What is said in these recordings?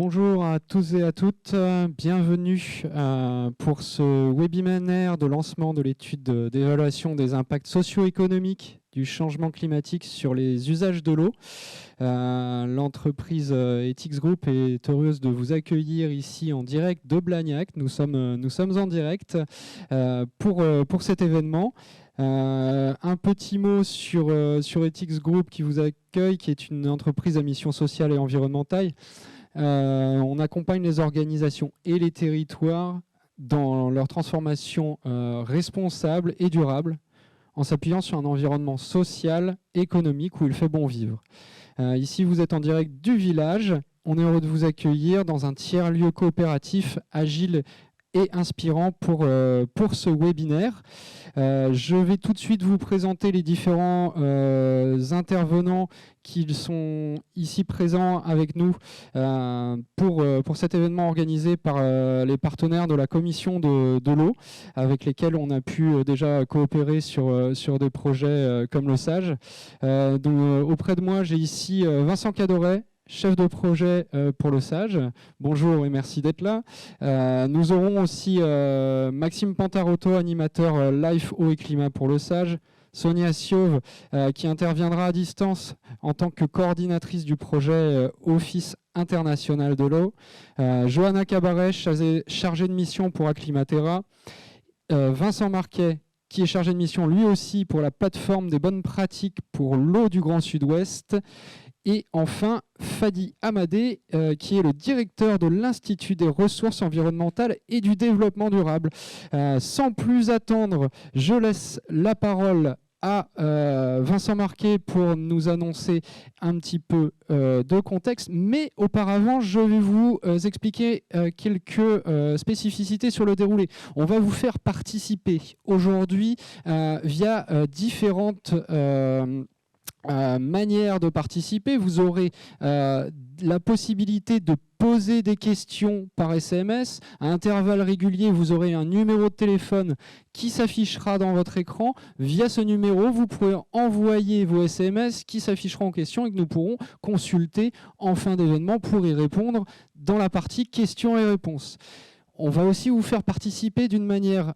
Bonjour à tous et à toutes, bienvenue pour ce webinaire de lancement de l'étude d'évaluation des impacts socio-économiques du changement climatique sur les usages de l'eau. L'entreprise Ethics Group est heureuse de vous accueillir ici en direct de Blagnac. Nous sommes en direct pour cet événement. Un petit mot sur Ethics Group qui vous accueille, qui est une entreprise à mission sociale et environnementale. On accompagne les organisations et les territoires dans leur transformation responsable et durable en s'appuyant sur un environnement social, économique où il fait bon vivre. Ici, vous êtes en direct du village. On est heureux de vous accueillir dans un tiers-lieu coopératif agile et inspirant pour ce webinaire. Je vais tout de suite vous présenter les différents intervenants qui sont ici présents avec nous pour cet événement organisé par les partenaires de la commission de l'eau, avec lesquels on a pu déjà coopérer sur des projets comme le SAGE. Auprès de moi, j'ai ici Vincent Cadoret, chef de projet pour le SAGE. Bonjour et merci d'être là. Nous aurons aussi Maxime Pantarotto, animateur Life, Eau et Climat pour le SAGE. Sonia Siauve, qui interviendra à distance en tant que coordinatrice du projet Office international de l'eau. Johanna Cabaret, chargée de mission pour Acclimatera. Vincent Marquet, qui est chargé de mission lui aussi pour la plateforme des bonnes pratiques pour l'eau du Grand Sud-Ouest. Et enfin, Fadi Amadé, qui est le directeur de l'Institut des ressources environnementales et du développement durable. Sans plus attendre, je laisse la parole à Vincent Marquet pour nous annoncer un petit peu de contexte. Mais auparavant, je vais vous expliquer quelques spécificités sur le déroulé. On va vous faire participer aujourd'hui via différentes manière de participer. Vous aurez la possibilité de poser des questions par SMS. À intervalles réguliers, vous aurez un numéro de téléphone qui s'affichera dans votre écran. Via ce numéro, vous pourrez envoyer vos SMS qui s'afficheront en question et que nous pourrons consulter en fin d'événement pour y répondre dans la partie questions et réponses. On va aussi vous faire participer d'une manière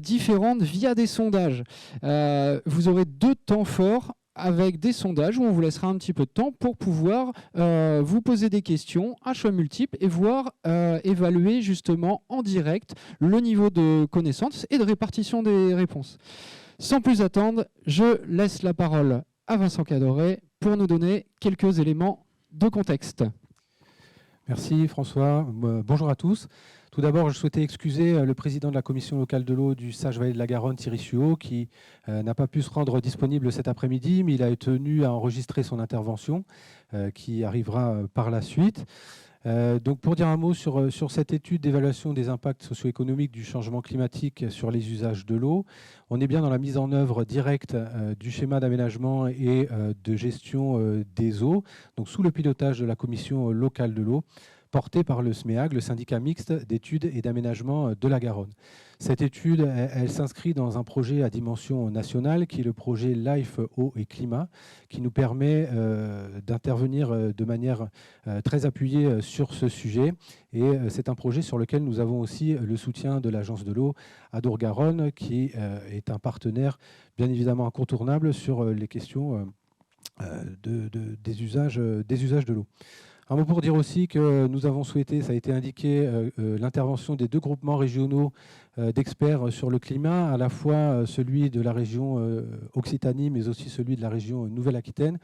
différente via des sondages. Vous aurez 2 temps forts avec des sondages où on vous laissera un petit peu de temps pour pouvoir vous poser des questions à choix multiples et voir évaluer justement en direct le niveau de connaissance et de répartition des réponses. Sans plus attendre, je laisse la parole à Vincent Cadoret pour nous donner quelques éléments de contexte. Merci François. Bonjour à tous. Tout d'abord, je souhaitais excuser le président de la commission locale de l'eau du SAGE Vallée de la Garonne, Thierry Suot, qui n'a pas pu se rendre disponible cet après-midi, mais il a tenu à enregistrer son intervention qui arrivera par la suite. Donc pour dire un mot sur cette étude d'évaluation des impacts socio-économiques du changement climatique sur les usages de l'eau, on est bien dans la mise en œuvre directe du schéma d'aménagement et de gestion des eaux, donc sous le pilotage de la commission locale de l'eau, portée par le SMEAG, le syndicat mixte d'études et d'aménagement de la Garonne. Cette étude, elle s'inscrit dans un projet à dimension nationale qui est le projet Life, Eau et Climat, qui nous permet d'intervenir de manière très appuyée sur ce sujet. Et c'est un projet sur lequel nous avons aussi le soutien de l'Agence de l'eau Adour-Garonne, qui est un partenaire bien évidemment incontournable sur les questions des usages de l'eau. Un mot pour dire aussi que nous avons souhaité, ça a été indiqué, l'intervention des 2 groupements régionaux d'experts sur le climat, à la fois celui de la région Occitanie, mais aussi celui de la région Nouvelle-Aquitaine,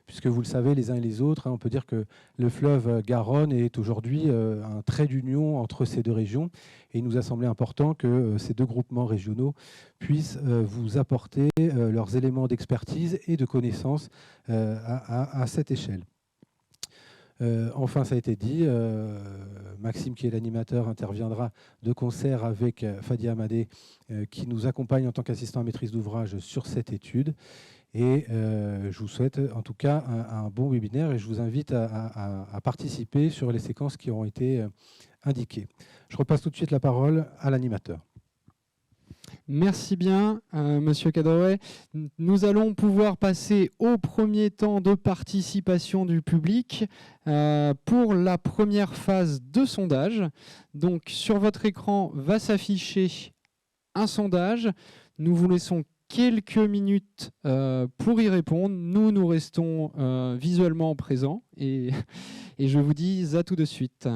puisque vous le savez les uns et les autres, on peut dire que le fleuve Garonne est aujourd'hui un trait d'union entre ces 2 régions, et il nous a semblé important que ces 2 groupements régionaux puissent vous apporter leurs éléments d'expertise et de connaissances à cette échelle. Enfin, ça a été dit, Maxime, qui est l'animateur, interviendra de concert avec Fadi Amadé, qui nous accompagne en tant qu'assistant à maîtrise d'ouvrage sur cette étude. Et je vous souhaite en tout cas un bon webinaire et je vous invite à participer sur les séquences qui auront été indiquées. Je repasse tout de suite la parole à l'animateur. Merci bien, Monsieur Cadoré. Nous allons pouvoir passer au premier temps de participation du public pour la première phase de sondage. Donc, sur votre écran va s'afficher un sondage. Nous vous laissons quelques minutes pour y répondre. Nous restons visuellement présents et je vous dis à tout de suite.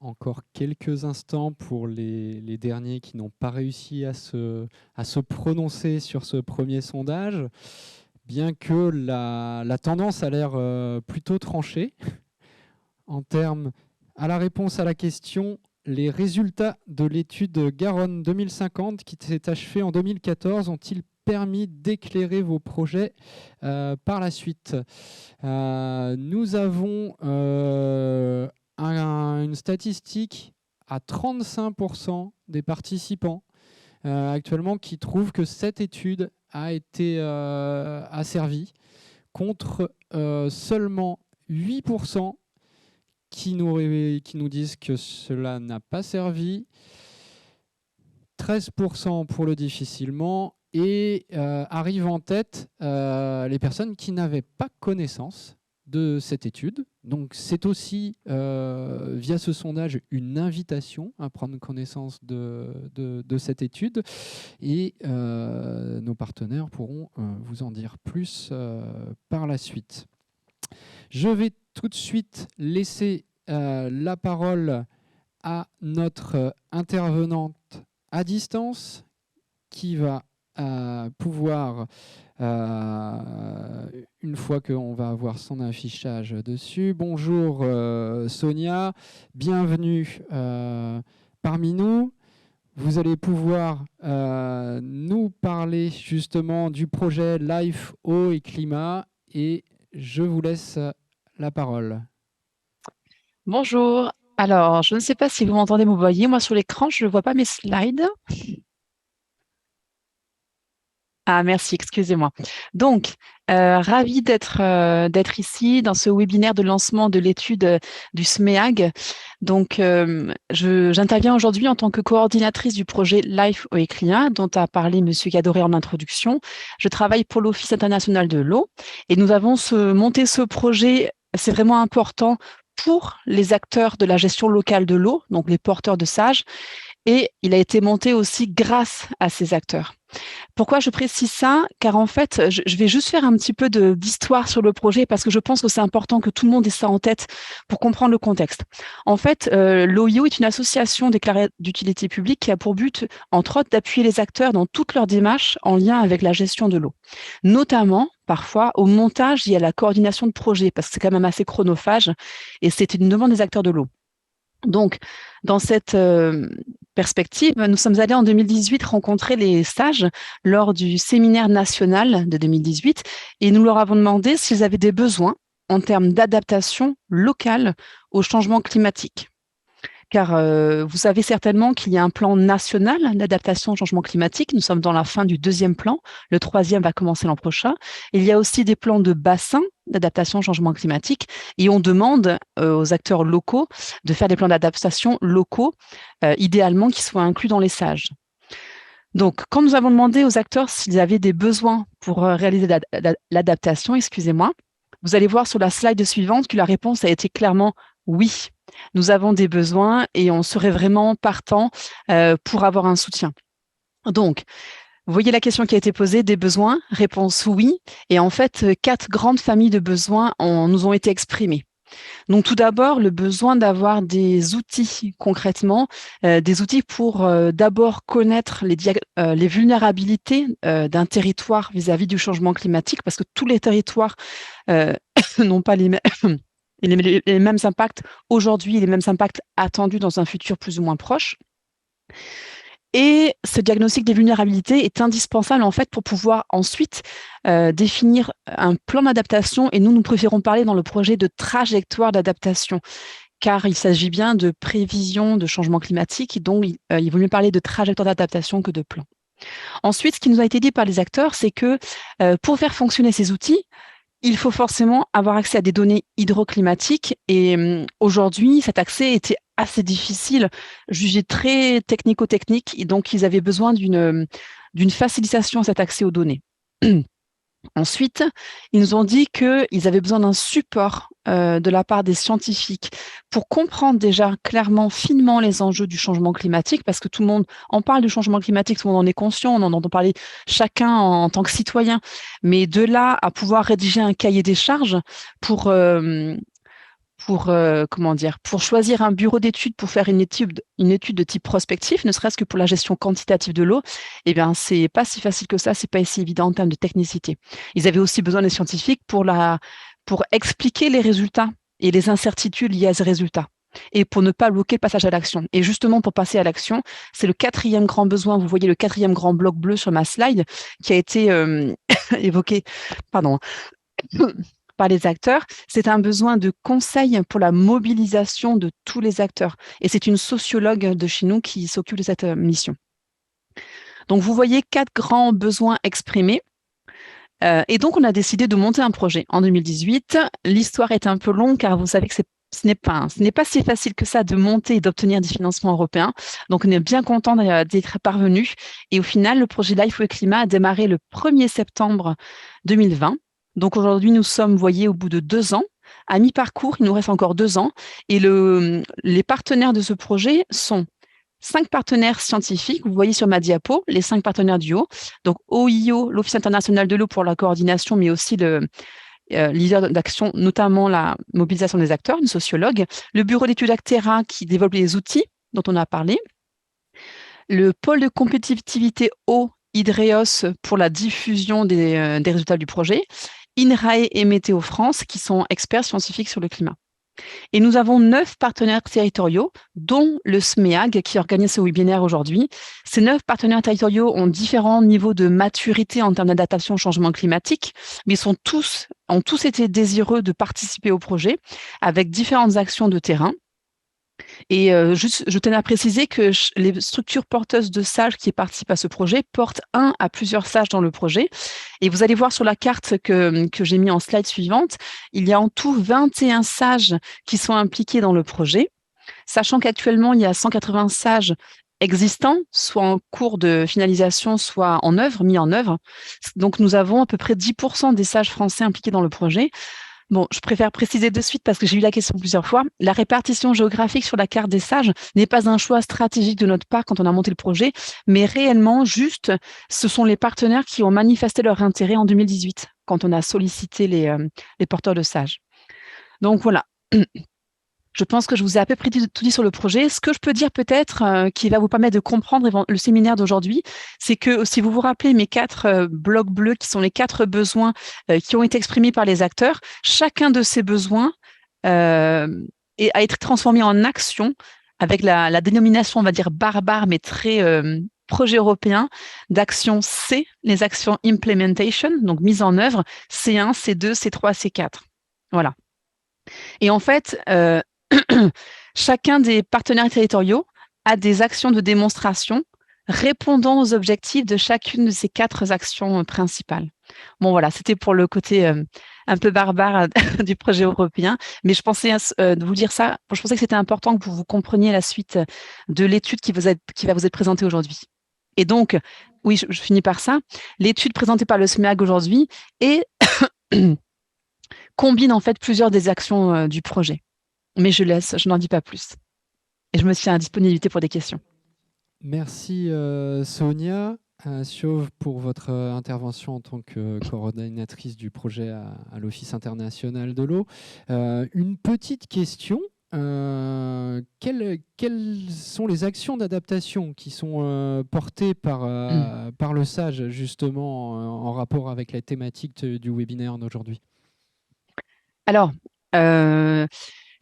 Encore quelques instants pour les derniers qui n'ont pas réussi à se prononcer sur ce premier sondage, bien que la tendance a l'air plutôt tranchée en termes à la réponse à la question. Les résultats de l'étude Garonne 2050 qui s'est achevée en 2014 ont-ils permis d'éclairer vos projets par la suite? Nous avons une statistique à 35% des participants actuellement qui trouvent que cette étude a été asservie, contre seulement 8% qui nous disent que cela n'a pas servi, 13% pour le difficilement, et arrivent en tête les personnes qui n'avaient pas connaissance de cette étude. Donc c'est aussi, via ce sondage, une invitation à prendre connaissance de cette étude, et nos partenaires pourront vous en dire plus par la suite. Je vais tout de suite laisser la parole à notre intervenante à distance qui va pouvoir, une fois qu'on va avoir son affichage dessus. Bonjour Sonia, bienvenue parmi nous. Vous allez pouvoir nous parler justement du projet Life, Eau et Climat, et je vous laisse la parole. Bonjour. Alors, je ne sais pas si vous m'entendez, vous voyez. Moi, sur l'écran, je ne vois pas mes slides. Ah, merci, excusez-moi. Donc, ravie d'être ici dans ce webinaire de lancement de l'étude du SMEAG. Donc, j'interviens aujourd'hui en tant que coordinatrice du projet Life, Eau et Climat, dont a parlé M. Cadoré en introduction. Je travaille pour l'Office international de l'eau et nous avons monté ce projet. C'est vraiment important pour les acteurs de la gestion locale de l'eau, donc les porteurs de SAGE, et il a été monté aussi grâce à ces acteurs. Pourquoi je précise ça? Car en fait, je vais juste faire un petit peu d'histoire sur le projet parce que je pense que c'est important que tout le monde ait ça en tête pour comprendre le contexte. En fait, l'OIO est une association déclarée d'utilité publique qui a pour but, entre autres, d'appuyer les acteurs dans toutes leurs démarches en lien avec la gestion de l'eau, notamment parfois au montage et à la coordination de projets, parce que c'est quand même assez chronophage et c'est une demande des acteurs de l'eau. Donc, dans cette perspective, nous sommes allés en 2018 rencontrer les sages lors du séminaire national de 2018 et nous leur avons demandé s'ils avaient des besoins en termes d'adaptation locale au changement climatique. Car vous savez certainement qu'il y a un plan national d'adaptation au changement climatique. Nous sommes dans la fin du 2e plan. Le 3e va commencer l'an prochain. Il y a aussi des plans de bassin d'adaptation au changement climatique et on demande aux acteurs locaux de faire des plans d'adaptation locaux, idéalement qui soient inclus dans les sages. Donc, quand nous avons demandé aux acteurs s'ils avaient des besoins pour réaliser l'adaptation, vous allez voir sur la slide suivante que la réponse a été clairement oui. Nous avons des besoins et on serait vraiment partant pour avoir un soutien. Donc, Vous voyez la question qui a été posée, des besoins? Réponse oui. Et en fait, 4 grandes familles de besoins nous ont été exprimées. Donc tout d'abord, le besoin d'avoir des outils concrètement, des outils pour d'abord connaître les vulnérabilités d'un territoire vis-à-vis du changement climatique, parce que tous les territoires n'ont pas les mêmes impacts aujourd'hui, les mêmes impacts attendus dans un futur plus ou moins proche. Et ce diagnostic des vulnérabilités est indispensable en fait pour pouvoir ensuite définir un plan d'adaptation. Et nous préférons parler dans le projet de trajectoire d'adaptation, car il s'agit bien de prévision de changement climatique, donc il vaut mieux parler de trajectoire d'adaptation que de plan. Ensuite, ce qui nous a été dit par les acteurs, c'est que pour faire fonctionner ces outils, il faut forcément avoir accès à des données hydroclimatiques et aujourd'hui, cet accès était assez difficile, jugé très technico-technique, et donc ils avaient besoin d'une facilitation à cet accès aux données. Ensuite, ils nous ont dit qu'ils avaient besoin d'un support de la part des scientifiques pour comprendre déjà clairement, finement les enjeux du changement climatique, parce que tout le monde en parle du changement climatique, tout le monde en est conscient, on en entend parler chacun en tant que citoyen, mais de là à pouvoir rédiger un cahier des charges pour choisir un bureau d'études pour faire une étude de type prospectif, ne serait-ce que pour la gestion quantitative de l'eau, eh bien, c'est pas si facile que ça, c'est pas si évident en termes de technicité. Ils avaient aussi besoin des scientifiques pour expliquer les résultats et les incertitudes liées à ces résultats, et pour ne pas bloquer le passage à l'action. Et justement, pour passer à l'action, c'est le 4e grand besoin, vous voyez le 4e grand bloc bleu sur ma slide, qui a été évoqué, pardon, par les acteurs, c'est un besoin de conseil pour la mobilisation de tous les acteurs. Et c'est une sociologue de chez nous qui s'occupe de cette mission. Donc, vous voyez 4 grands besoins exprimés. Et donc, on a décidé de monter un projet en 2018. L'histoire est un peu longue car vous savez que ce n'est pas si facile que ça de monter et d'obtenir des financements européens. Donc, on est bien content d'être parvenus. Et au final, le projet Life with Climat a démarré le 1er septembre 2020. Donc, aujourd'hui, nous sommes, vous voyez, au bout de 2 ans. À mi-parcours, il nous reste encore 2 ans. Et les partenaires de ce projet sont 5 partenaires scientifiques, vous voyez sur ma diapo, les 5 partenaires du haut. Donc OIO, l'Office international de l'eau pour la coordination, mais aussi le leader d'action, notamment la mobilisation des acteurs, une sociologue. Le bureau d'études Actera qui développe les outils dont on a parlé. Le pôle de compétitivité eau, Hydreos, pour la diffusion des résultats du projet. INRAE et Météo France, qui sont experts scientifiques sur le climat. Et nous avons 9 partenaires territoriaux, dont le SMEAG qui organise ce webinaire aujourd'hui. Ces 9 partenaires territoriaux ont différents niveaux de maturité en termes d'adaptation au changement climatique, mais ont tous été désireux de participer au projet avec différentes actions de terrain. Et je tenais à préciser que les structures porteuses de sages qui participent à ce projet portent 1 à plusieurs sages dans le projet. Et vous allez voir sur la carte que j'ai mis en slide suivante, il y a en tout 21 sages qui sont impliqués dans le projet, sachant qu'actuellement, il y a 180 sages existants, soit en cours de finalisation, soit mis en œuvre. Donc, nous avons à peu près 10% des sages français impliqués dans le projet. Bon, je préfère préciser de suite parce que j'ai eu la question plusieurs fois. La répartition géographique sur la carte des sages n'est pas un choix stratégique de notre part quand on a monté le projet, mais réellement, juste, ce sont les partenaires qui ont manifesté leur intérêt en 2018 quand on a sollicité les porteurs de sages. Donc voilà. Je pense que je vous ai à peu près tout dit sur le projet. Ce que je peux dire peut-être qui va vous permettre de comprendre le séminaire d'aujourd'hui, c'est que si vous vous rappelez mes 4 blocs bleus qui sont les 4 besoins qui ont été exprimés par les acteurs, chacun de ces besoins a été transformé en action avec la dénomination, on va dire barbare, mais très projet européen d'action C, les actions implementation, donc mise en œuvre, C1, C2, C3, C4. Voilà. Et en fait, chacun des partenaires territoriaux a des actions de démonstration répondant aux objectifs de chacune de ces 4 actions principales. Bon, voilà, c'était pour le côté un peu barbare du projet européen, mais je pensais de vous dire ça, je pensais que c'était important que vous compreniez la suite de l'étude qui va vous être présentée aujourd'hui. Et donc, oui, je finis par ça, l'étude présentée par le SMEAG aujourd'hui combine en fait plusieurs des actions du projet. Mais je n'en dis pas plus. Et je me tiens à disponibilité pour des questions. Merci Sonia. Siauve, pour votre intervention en tant que coordinatrice du projet à l'Office international de l'eau. Une petite question. Quelles sont les actions d'adaptation qui sont portées par le SAGE, justement, en rapport avec la thématique du webinaire d'aujourd'hui? Alors,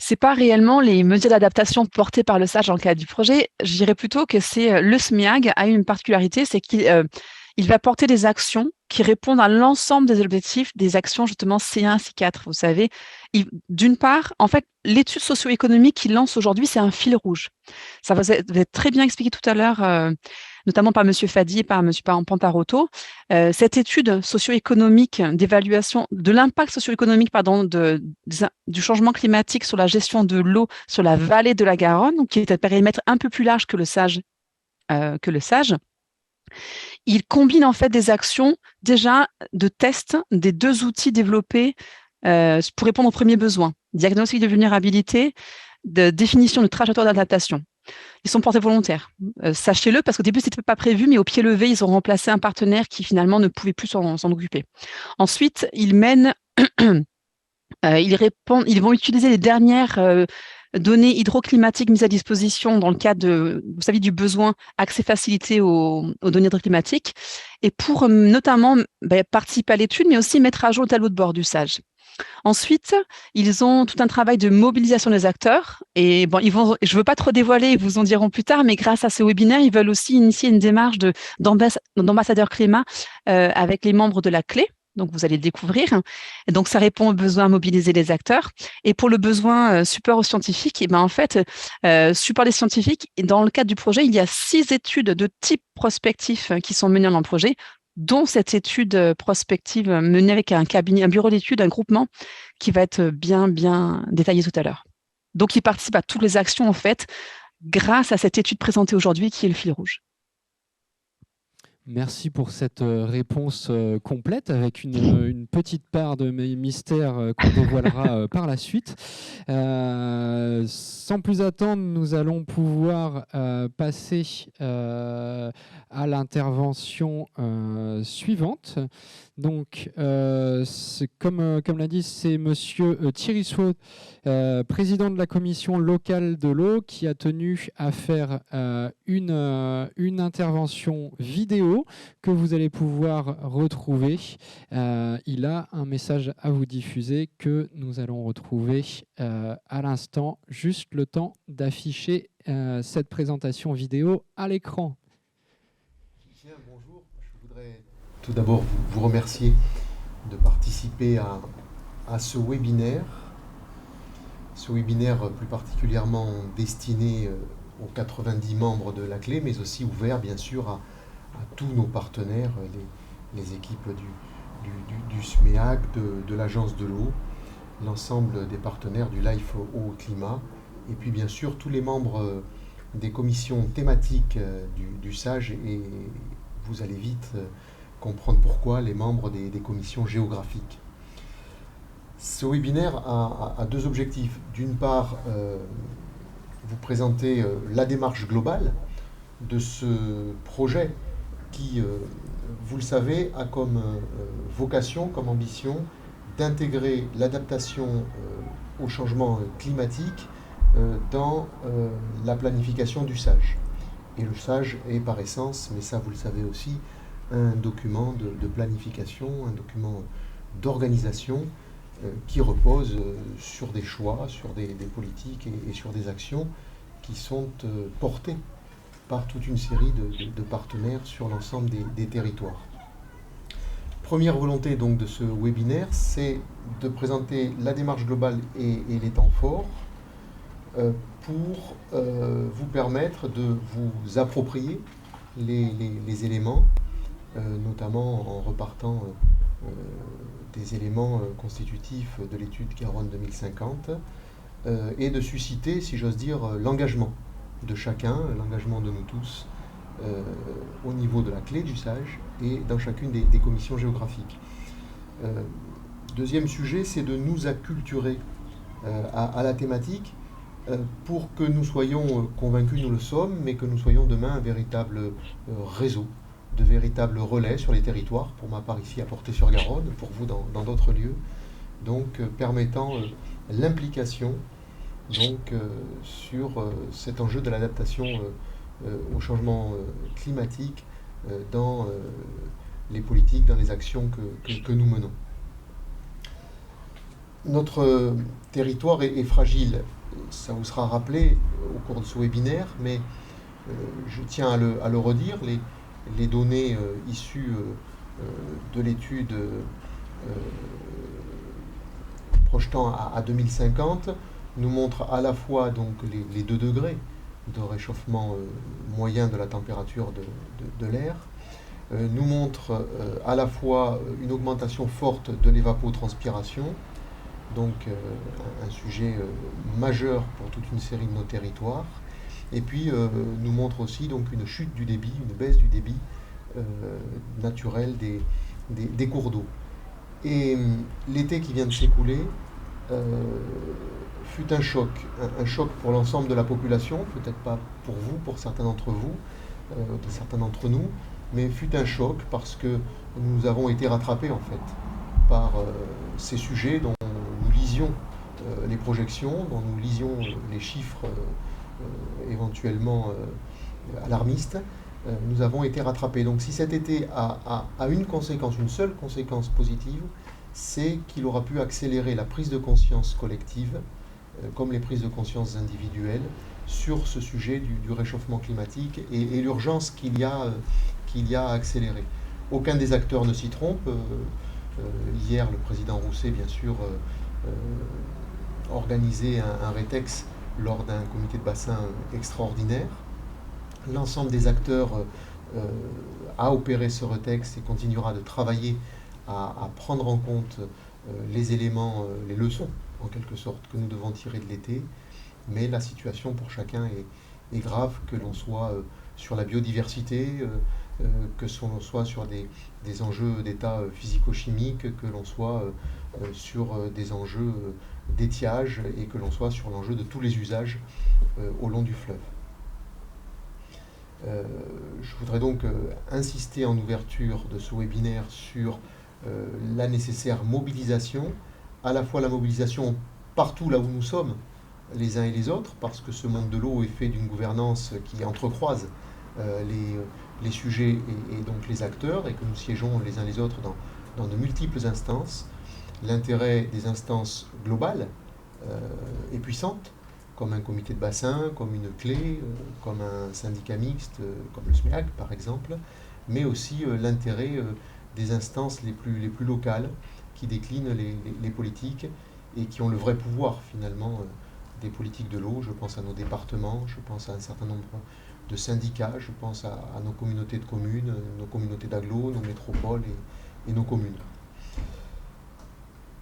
c'est pas réellement les mesures d'adaptation portées par le SAGE dans le cadre du projet. Je dirais plutôt que c'est le SMEAG a une particularité, c'est qu'il va porter des actions qui répondent à l'ensemble des objectifs des actions justement C1, C4. Vous savez, d'une part, en fait, l'étude socio-économique qu'il lance aujourd'hui, c'est un fil rouge. Ça va être très bien expliqué tout à l'heure, notamment par M. Fadi et par M. Pantarotto. Cette étude socio-économique d'évaluation de l'impact socio-économique du changement climatique sur la gestion de l'eau sur la vallée de la Garonne, qui est un périmètre un peu plus large que le SAGE, il combine en fait des actions déjà de test des 2 outils développés pour répondre aux premiers besoins, diagnostic de vulnérabilité, de définition de trajectoire d'adaptation. Ils sont portés volontaires. Sachez-le, parce qu'au début, ce n'était pas prévu, mais au pied levé, ils ont remplacé un partenaire qui finalement ne pouvait plus s'en occuper. Ensuite, ils mènent, ils vont utiliser les dernières données hydroclimatiques mises à disposition dans le cadre vous savez, du besoin accès facilité aux données hydroclimatiques, et pour notamment participer à l'étude, mais aussi mettre à jour le tableau de bord du SAGE. Ensuite, ils ont tout un travail de mobilisation des acteurs. Et bon, je ne veux pas trop dévoiler, ils vous en diront plus tard, mais grâce à ce webinaire, ils veulent aussi initier une démarche d'ambassadeur climat avec les membres de la clé. Donc, vous allez le découvrir. Et donc, ça répond au besoin à mobiliser les acteurs. Et pour le besoin support aux scientifiques, et en fait, support des scientifiques, dans le cadre du projet, il y a 6 études de type prospectif qui sont menées dans le projet, dont cette étude prospective menée avec un bureau d'études, un groupement qui va être bien détaillé tout à l'heure. Donc, il participe à toutes les actions, en fait, grâce à cette étude présentée aujourd'hui qui est le fil rouge. Merci pour cette réponse complète, avec une petite part de mystère qu'on dévoilera par la suite. Sans plus attendre, nous allons pouvoir passer à l'intervention suivante. Donc, comme l'a dit, c'est Monsieur Thierry Suau, président de la commission locale de l'eau, qui a tenu à faire une intervention vidéo que vous allez pouvoir retrouver. Il a un message à vous diffuser que nous allons retrouver à l'instant, juste le temps d'afficher cette présentation vidéo à l'écran. Bonjour, je voudrais tout d'abord vous remercier de participer à ce webinaire plus particulièrement destiné aux 90 membres de la clé, mais aussi ouvert bien sûr à tous nos partenaires, les équipes du SMEAG, de l'Agence de l'eau, l'ensemble des partenaires du Life Eau Climat, et puis bien sûr tous les membres des commissions thématiques du SAGE, et vous allez vite comprendre pourquoi, les membres des commissions géographiques. Ce webinaire a 2 objectifs. D'une part, vous présenter la démarche globale de ce projet qui, vous le savez, a comme vocation, comme ambition, d'intégrer l'adaptation au changement climatique dans la planification du SAGE. Et le SAGE est par essence, mais ça vous le savez aussi, un document de planification, un document d'organisation qui repose sur des choix, sur des politiques et sur des actions qui sont portées par toute une série de partenaires sur l'ensemble des territoires. Première volonté donc de ce webinaire, c'est de présenter la démarche globale et les temps forts pour vous permettre de vous approprier les éléments, notamment en repartant des éléments constitutifs de l'étude Garonne 2050, et de susciter, si j'ose dire, l'engagement de chacun, l'engagement de nous tous, au niveau de la clé du SAGE et dans chacune des commissions géographiques. Deuxième sujet, c'est de nous acculturer à la thématique pour que nous soyons convaincus, nous le sommes, mais que nous soyons demain un véritable réseau de véritables relais sur les territoires, pour ma part ici à Portet-sur-Garonne, pour vous dans d'autres lieux, donc permettant l'implication donc sur cet enjeu de l'adaptation au changement climatique dans les politiques, dans les actions que nous menons. Notre territoire est fragile, ça vous sera rappelé au cours de ce webinaire, mais je tiens à le redire, les données issues de l'étude projetant à 2050 nous montrent à la fois donc les 2 degrés de réchauffement moyen de la température de l'air, nous montrent à la fois une augmentation forte de l'évapotranspiration, donc un sujet majeur pour toute une série de nos territoires, et puis nous montre aussi donc une chute du débit, une baisse du débit naturel des cours d'eau. Et l'été qui vient de s'écouler fut un choc pour l'ensemble de la population, peut-être pas pour vous, pour certains d'entre vous, certains d'entre nous, mais fut un choc parce que nous avons été rattrapés en fait par ces sujets dont nous lisions les projections, dont nous lisions les chiffres éventuellement alarmistes. Nous avons été rattrapés. Donc si cet été a une conséquence, une seule conséquence positive, c'est qu'il aura pu accélérer la prise de conscience collective, comme les prises de conscience individuelles, sur ce sujet du réchauffement climatique et l'urgence qu'il y a à accélérer. Aucun des acteurs ne s'y trompe. Hier, le président Rousset, bien sûr, organisait un rétex lors d'un comité de bassin extraordinaire. L'ensemble des acteurs a opéré ce rétex et continuera de travailler à prendre en compte les éléments, les leçons, en quelque sorte, que nous devons tirer de l'été. Mais la situation pour chacun est grave, que l'on soit sur la biodiversité, que l'on soit sur des enjeux d'état physico-chimique, que l'on soit sur des enjeux d'étiage et que l'on soit sur l'enjeu de tous les usages au long du fleuve. Je voudrais donc insister en ouverture de ce webinaire sur la nécessaire mobilisation, à la fois la mobilisation partout là où nous sommes, les uns et les autres, parce que ce monde de l'eau est fait d'une gouvernance qui entrecroise les sujets et donc les acteurs, et que nous siégeons les uns les autres dans de multiples instances. L'intérêt des instances globales et puissantes, comme un comité de bassin, comme une clé, comme un syndicat mixte, comme le SMEAG par exemple, mais aussi l'intérêt des instances les plus locales qui déclinent les politiques et qui ont le vrai pouvoir finalement des politiques de l'eau. Je pense à nos départements, je pense à un certain nombre de syndicats, je pense à nos communautés de communes, nos communautés d'agglos, nos métropoles et nos communes.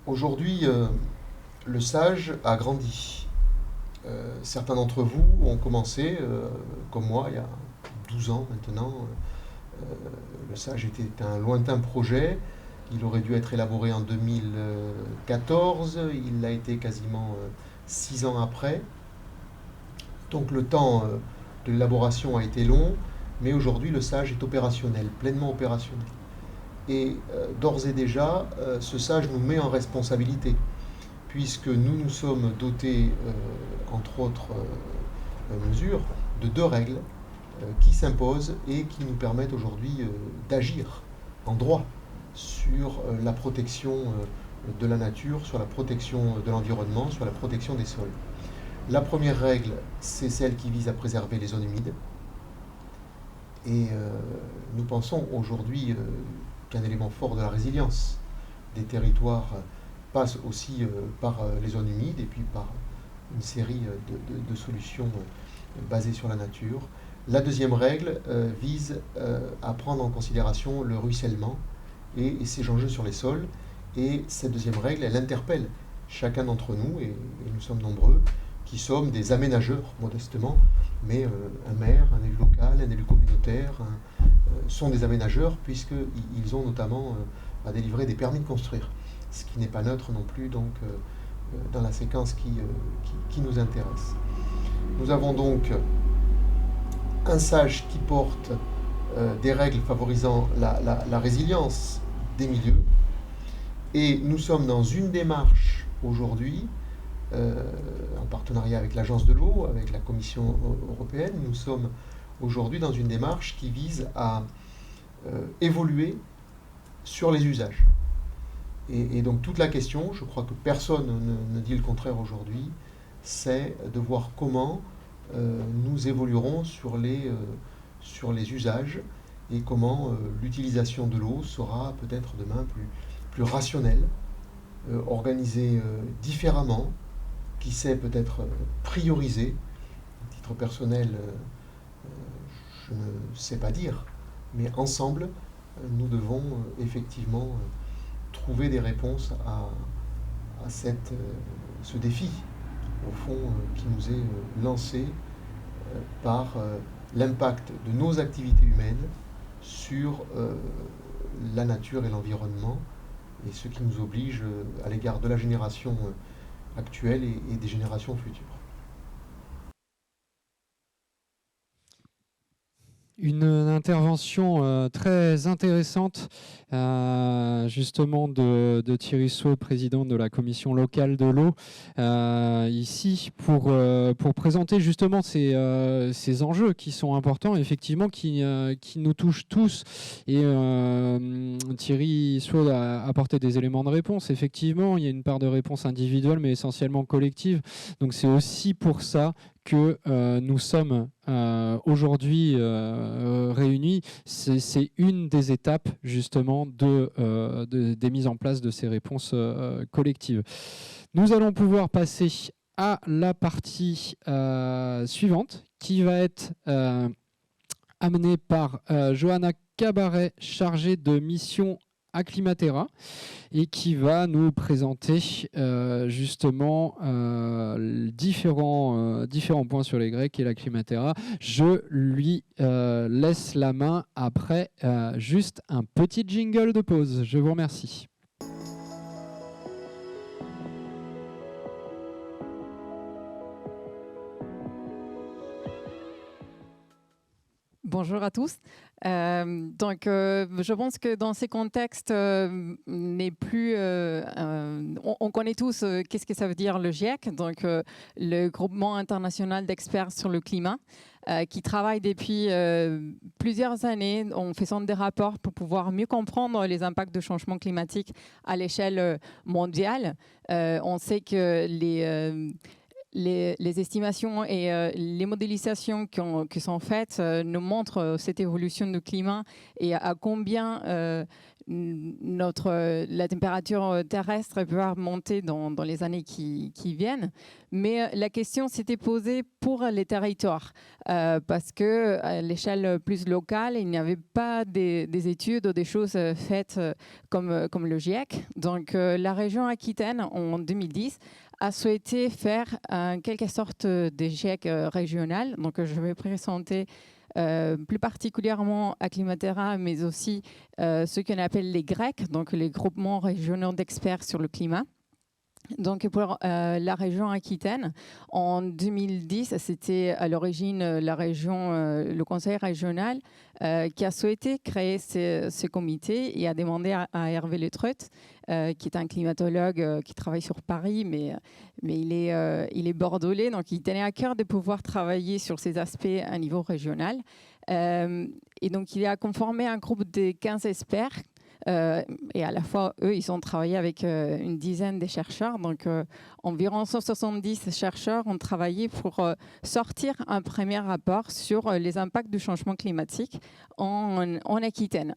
Aujourd'hui, le SAGE a grandi. Certains d'entre vous ont commencé, comme moi, il y a 12 ans maintenant. Le SAGE était un lointain projet. Il aurait dû être élaboré en 2014. Il l'a été quasiment 6 ans après. Donc le temps de l'élaboration a été long, mais aujourd'hui le SAGE est opérationnel, pleinement opérationnel. Et d'ores et déjà, ce SAGE nous met en responsabilité, puisque nous sommes dotés, entre autres mesures, de 2 règles qui s'imposent et qui nous permettent aujourd'hui d'agir en droit sur la protection de la nature, sur la protection de l'environnement, sur la protection des sols. La première règle, c'est celle qui vise à préserver les zones humides. Et nous pensons aujourd'hui qu'un élément fort de la résilience des territoires passe aussi par les zones humides et puis par une série de solutions basées sur la nature. La deuxième règle vise à prendre en considération le ruissellement et ses enjeux sur les sols. Et cette deuxième règle, elle interpelle chacun d'entre nous, et nous sommes nombreux, qui sommes des aménageurs, modestement, mais un maire, un élu local, un élu communautaire sont des aménageurs, puisqu'ils ont notamment à délivrer des permis de construire, ce qui n'est pas neutre non plus donc, dans la séquence qui nous intéresse. Nous avons donc un SAGE qui porte des règles favorisant la résilience des milieux. Et nous sommes dans une démarche aujourd'hui, en partenariat avec l'Agence de l'eau, avec la Commission européenne, nous sommes aujourd'hui dans une démarche qui vise à évoluer sur les usages. Et donc toute la question, je crois que personne ne dit le contraire aujourd'hui, c'est de voir comment nous évoluerons sur les usages et comment l'utilisation de l'eau sera peut-être demain plus rationnelle, organisée différemment, qui sait peut-être prioriser. À titre personnel, je ne sais pas dire, mais ensemble, nous devons effectivement trouver des réponses à ce défi, au fond, qui nous est lancé par l'impact de nos activités humaines sur la nature et l'environnement, et ce qui nous oblige à l'égard de la génération actuelle et des générations futures. Une intervention très intéressante justement de Thierry Sault, président de la commission locale de l'eau, ici pour présenter justement ces enjeux qui sont importants, effectivement, qui nous touchent tous. Et Thierry Sault a apporté des éléments de réponse. Effectivement, il y a une part de réponse individuelle, mais essentiellement collective. Donc c'est aussi pour ça que nous sommes aujourd'hui réunis. C'est une des étapes justement des mises en place de ces réponses collectives. Nous allons pouvoir passer à la partie suivante qui va être amenée par Johanna Cabaret, chargée de mission à Climatera, et qui va nous présenter justement différents points sur les Grecs et la Climatera. Je lui laisse la main après juste un petit jingle de pause. Je vous remercie. Bonjour à tous. Je pense que dans ces contextes, on connaît tous qu'est-ce que ça veut dire le GIEC, donc le Groupement international d'experts sur le climat, qui travaille depuis plusieurs années en faisant des rapports pour pouvoir mieux comprendre les impacts de changement climatique à l'échelle mondiale. On sait que les estimations et les modélisations qui sont faites nous montrent cette évolution du climat et à combien la température terrestre peut monter dans les années qui viennent. Mais la question s'était posée pour les territoires parce qu'à l'échelle plus locale, il n'y avait pas des études ou des choses faites comme le GIEC. Donc la région Aquitaine, en 2010, a souhaité faire en quelque sorte de GIEC régional. Donc je vais présenter plus particulièrement à Climatera, mais aussi ce qu'on appelle les GREC, donc les groupements régionaux d'experts sur le climat. Donc pour la région Aquitaine, en 2010, c'était à l'origine le conseil régional qui a souhaité créer ce comité et a demandé à Hervé Letreut, qui est un climatologue qui travaille sur Paris, mais il est bordelais, donc il tenait à cœur de pouvoir travailler sur ces aspects à niveau régional. Et donc il a conformé un groupe de 15 experts. Et à la fois, eux, ils ont travaillé avec une dizaine de chercheurs. Donc, environ 170 chercheurs ont travaillé pour sortir un premier rapport sur les impacts du changement climatique en Aquitaine.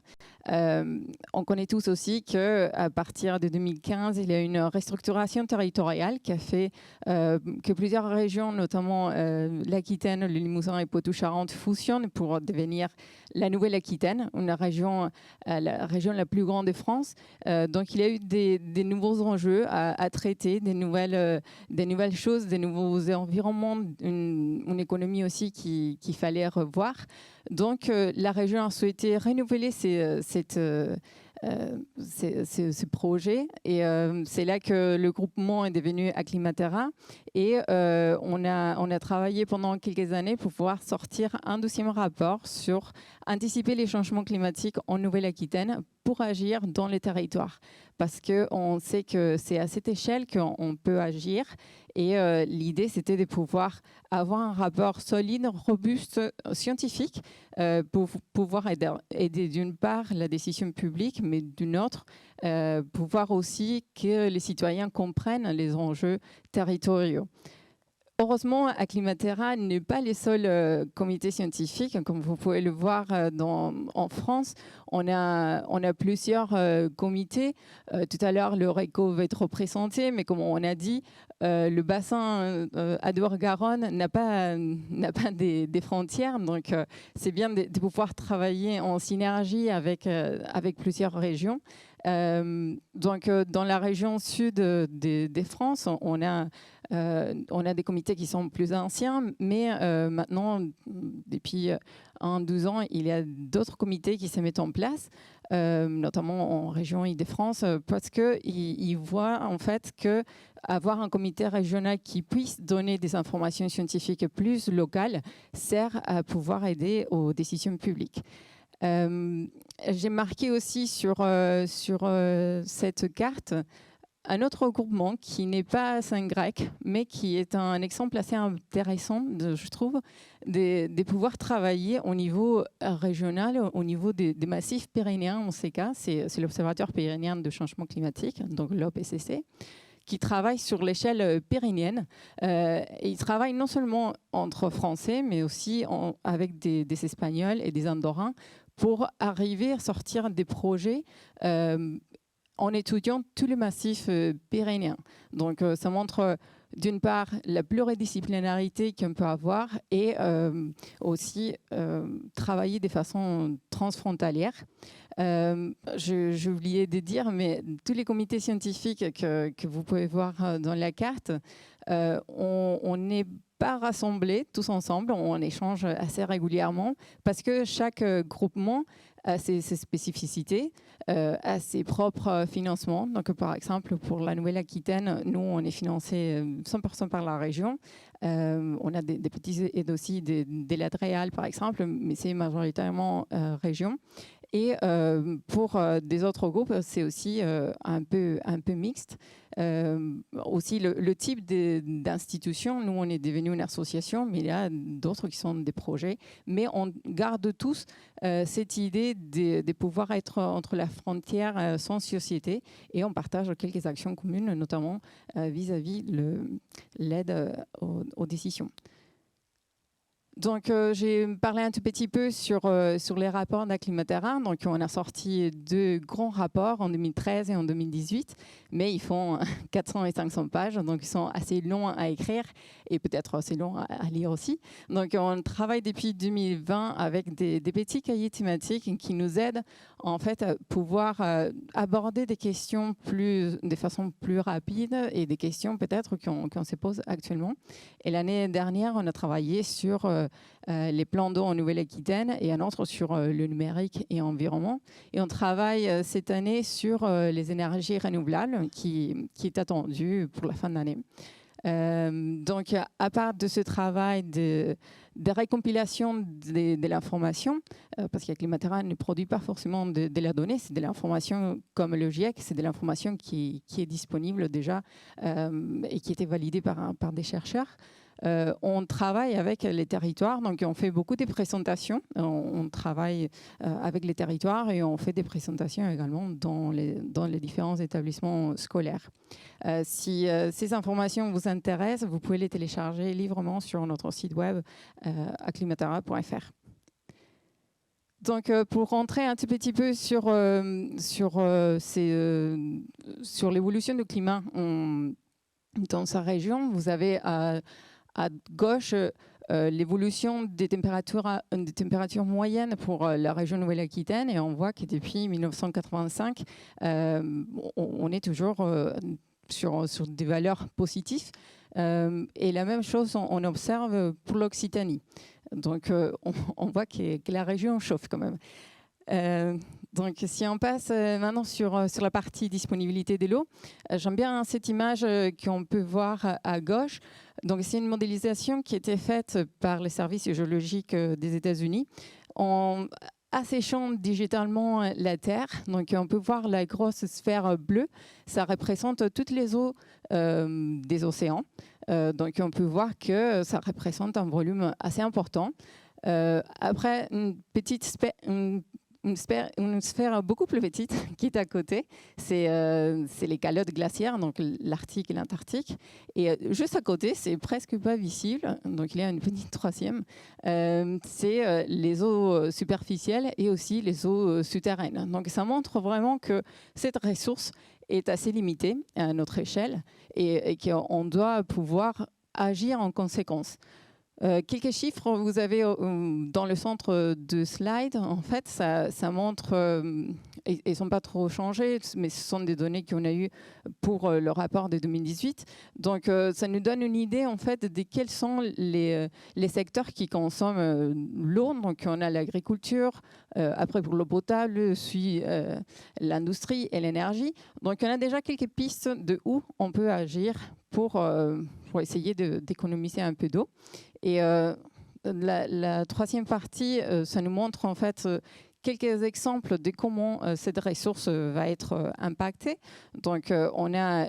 On connaît tous aussi qu'à partir de 2015, il y a eu une restructuration territoriale qui a fait que plusieurs régions, notamment l'Aquitaine, le Limousin et Poitou-Charentes, fusionnent pour devenir la Nouvelle-Aquitaine, la région la plus grande de France. Donc, il y a eu des nouveaux enjeux à traiter, des nouvelles choses, des nouveaux environnements, une économie aussi qu'il fallait revoir. Donc, la région a souhaité renouveler cette ce projet. Et c'est là que le groupement est devenu Acclimatera. Et on a travaillé pendant quelques années pour pouvoir sortir un 12e rapport sur anticiper les changements climatiques en Nouvelle-Aquitaine pour agir dans les territoires. Parce qu'on sait que c'est à cette échelle qu'on peut agir. Et l'idée, c'était de pouvoir avoir un rapport solide, robuste, scientifique, pour pouvoir aider d'une part la décision publique, mais d'une autre, pouvoir aussi que les citoyens comprennent les enjeux territoriaux. Heureusement, Acclimatera n'est pas les seuls comités scientifiques. Comme vous pouvez le voir en France, on a plusieurs comités. Tout à l'heure, le RECO va être représenté, mais comme on a dit, le bassin Adour-Garonne n'a pas des frontières. Donc, c'est bien de pouvoir travailler en synergie avec plusieurs régions. Donc, dans la région sud des France, on a des comités qui sont plus anciens, mais maintenant, depuis 12 ans, il y a d'autres comités qui se mettent en place, notamment en région Île-de-France, parce qu'ils voient en fait que avoir un comité régional qui puisse donner des informations scientifiques plus locales sert à pouvoir aider aux décisions publiques. J'ai marqué aussi sur cette carte un autre groupement qui n'est pas Saint-Grec, mais qui est un exemple assez intéressant, je trouve, de pouvoir travailler au niveau régional, au niveau des massifs pyrénéens. En ces cas, c'est l'Observatoire pyrénéen de changement climatique, donc l'OPCC, qui travaille sur l'échelle pyrénéenne. Et il travaille non seulement entre Français, mais aussi avec des Espagnols et des Andorrans pour arriver à sortir des projets en étudiant tout le massif pyrénéen. Donc, ça montre d'une part la pluridisciplinarité qu'on peut avoir et aussi travailler de façon transfrontalière. J'ai oublié de dire, mais tous les comités scientifiques que vous pouvez voir dans la carte, on n'est pas rassemblés tous ensemble, on échange assez régulièrement parce que chaque groupement a ses spécificités, a ses propres financements. Donc, par exemple, pour la Nouvelle-Aquitaine, nous, on est financé 100% par la région. On a des petits aides aussi de l'aide réelle, par exemple, mais c'est majoritairement région. Et pour des autres groupes, c'est aussi un peu mixte. Aussi, le type d'institution, nous, on est devenu une association, mais il y a d'autres qui sont des projets. Mais on garde tous cette idée de pouvoir être entre la frontière sans société et on partage quelques actions communes, notamment vis-à-vis l'aide aux décisions. Donc, j'ai parlé un tout petit peu sur les rapports d'Acclimatera. Donc, on a sorti 2 grands rapports en 2013 et en 2018, mais ils font 400 et 500 pages, donc ils sont assez longs à écrire et peut-être assez longs à lire aussi. Donc, on travaille depuis 2020 avec des petits cahiers thématiques qui nous aident en fait à pouvoir aborder des questions de façon plus rapide et des questions peut-être qu'on se pose actuellement. Et l'année dernière, on a travaillé sur les plans d'eau en Nouvelle-Aquitaine et un autre sur le numérique et environnement. Et on travaille cette année sur les énergies renouvelables qui est attendu pour la fin de l'année. Donc, à part de ce travail de récompilation de l'information, parce qu'Acclimatera ne produit pas forcément de la donnée, c'est de l'information comme le GIEC, c'est de l'information qui est disponible déjà et qui était validée par des chercheurs. On travaille avec les territoires, donc on fait beaucoup de présentations. On travaille avec les territoires et on fait des présentations également dans les différents établissements scolaires. Si ces informations vous intéressent, vous pouvez les télécharger librement sur notre site web acclimatera.fr. Donc, pour rentrer un tout petit peu sur l'évolution du climat dans sa région, vous avez à gauche l'évolution des températures moyennes pour la région Nouvelle-Aquitaine et on voit que depuis 1985, on est toujours sur des valeurs positives. Et la même chose, on observe pour l'Occitanie. Donc, on voit que la région chauffe quand même. Donc, si on passe maintenant sur la partie disponibilité de l'eau, j'aime bien cette image qu'on peut voir à gauche. Donc, c'est une modélisation qui a été faite par les services géologiques des États-Unis en asséchant digitalement la Terre. Donc, on peut voir la grosse sphère bleue. Ça représente toutes les eaux des océans. Donc, on peut voir que ça représente un volume assez important. Après, une sphère beaucoup plus petite qui est à côté, c'est les calottes glaciaires, donc l'Arctique et l'Antarctique. Et juste à côté, c'est presque pas visible, donc il y a une petite troisième, c'est les eaux superficielles et aussi les eaux souterraines. Donc ça montre vraiment que cette ressource est assez limitée à notre échelle et qu'on doit pouvoir agir en conséquence. Quelques chiffres, vous avez dans le centre de slide, en fait, ça montre, ils ne sont pas trop changés, mais ce sont des données qu'on a eues pour le rapport de 2018. Donc, ça nous donne une idée, en fait, de quels sont les secteurs qui consomment l'eau. Donc, on a l'agriculture, après pour l'eau potable, suit l'industrie et l'énergie. Donc, on a déjà quelques pistes de où on peut agir pour essayer d'économiser un peu d'eau. Et la troisième partie, ça nous montre en fait quelques exemples de comment cette ressource va être impactée. Donc, on a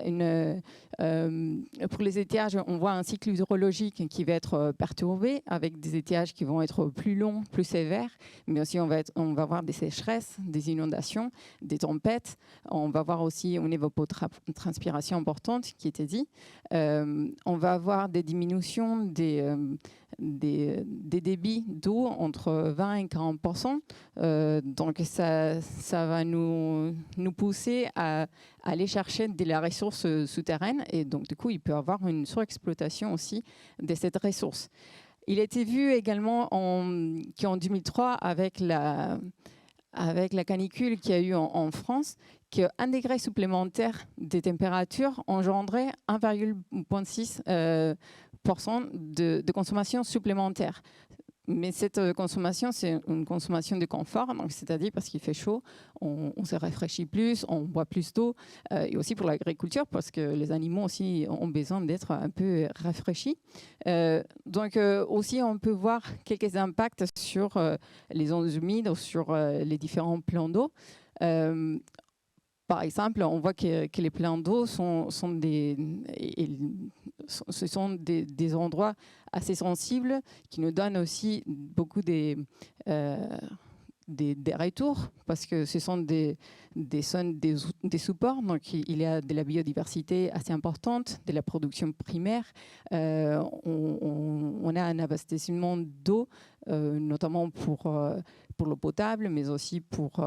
pour les étiages, on voit un cycle hydrologique qui va être perturbé avec des étiages qui vont être plus longs, plus sévères, mais aussi on va avoir des sécheresses, des inondations, des tempêtes. On va avoir aussi une évapotranspiration importante qui était dit. On va avoir des diminutions des débits d'eau entre 20 et 40%. Donc, ça va nous pousser à aller chercher de la ressource souterraine. Et donc, du coup, il peut y avoir une surexploitation aussi de cette ressource. Il a été vu également qu'en 2003, avec la canicule qu'il y a eu en France, qu'un degré supplémentaire des températures engendrait 1,6% de consommation supplémentaire. Mais cette consommation, c'est une consommation de confort, donc c'est-à-dire parce qu'il fait chaud, on se rafraîchit plus, on boit plus d'eau, et aussi pour l'agriculture, parce que les animaux aussi ont besoin d'être un peu rafraîchis. Donc aussi, on peut voir quelques impacts sur les zones humides, sur les différents plans d'eau. Par exemple, on voit que les plans d'eau ce sont des endroits assez sensibles qui nous donnent aussi beaucoup des retours parce que ce sont des supports. Donc, il y a de la biodiversité assez importante, de la production primaire. On a un abastissement d'eau, notamment pour l'eau potable, mais aussi pour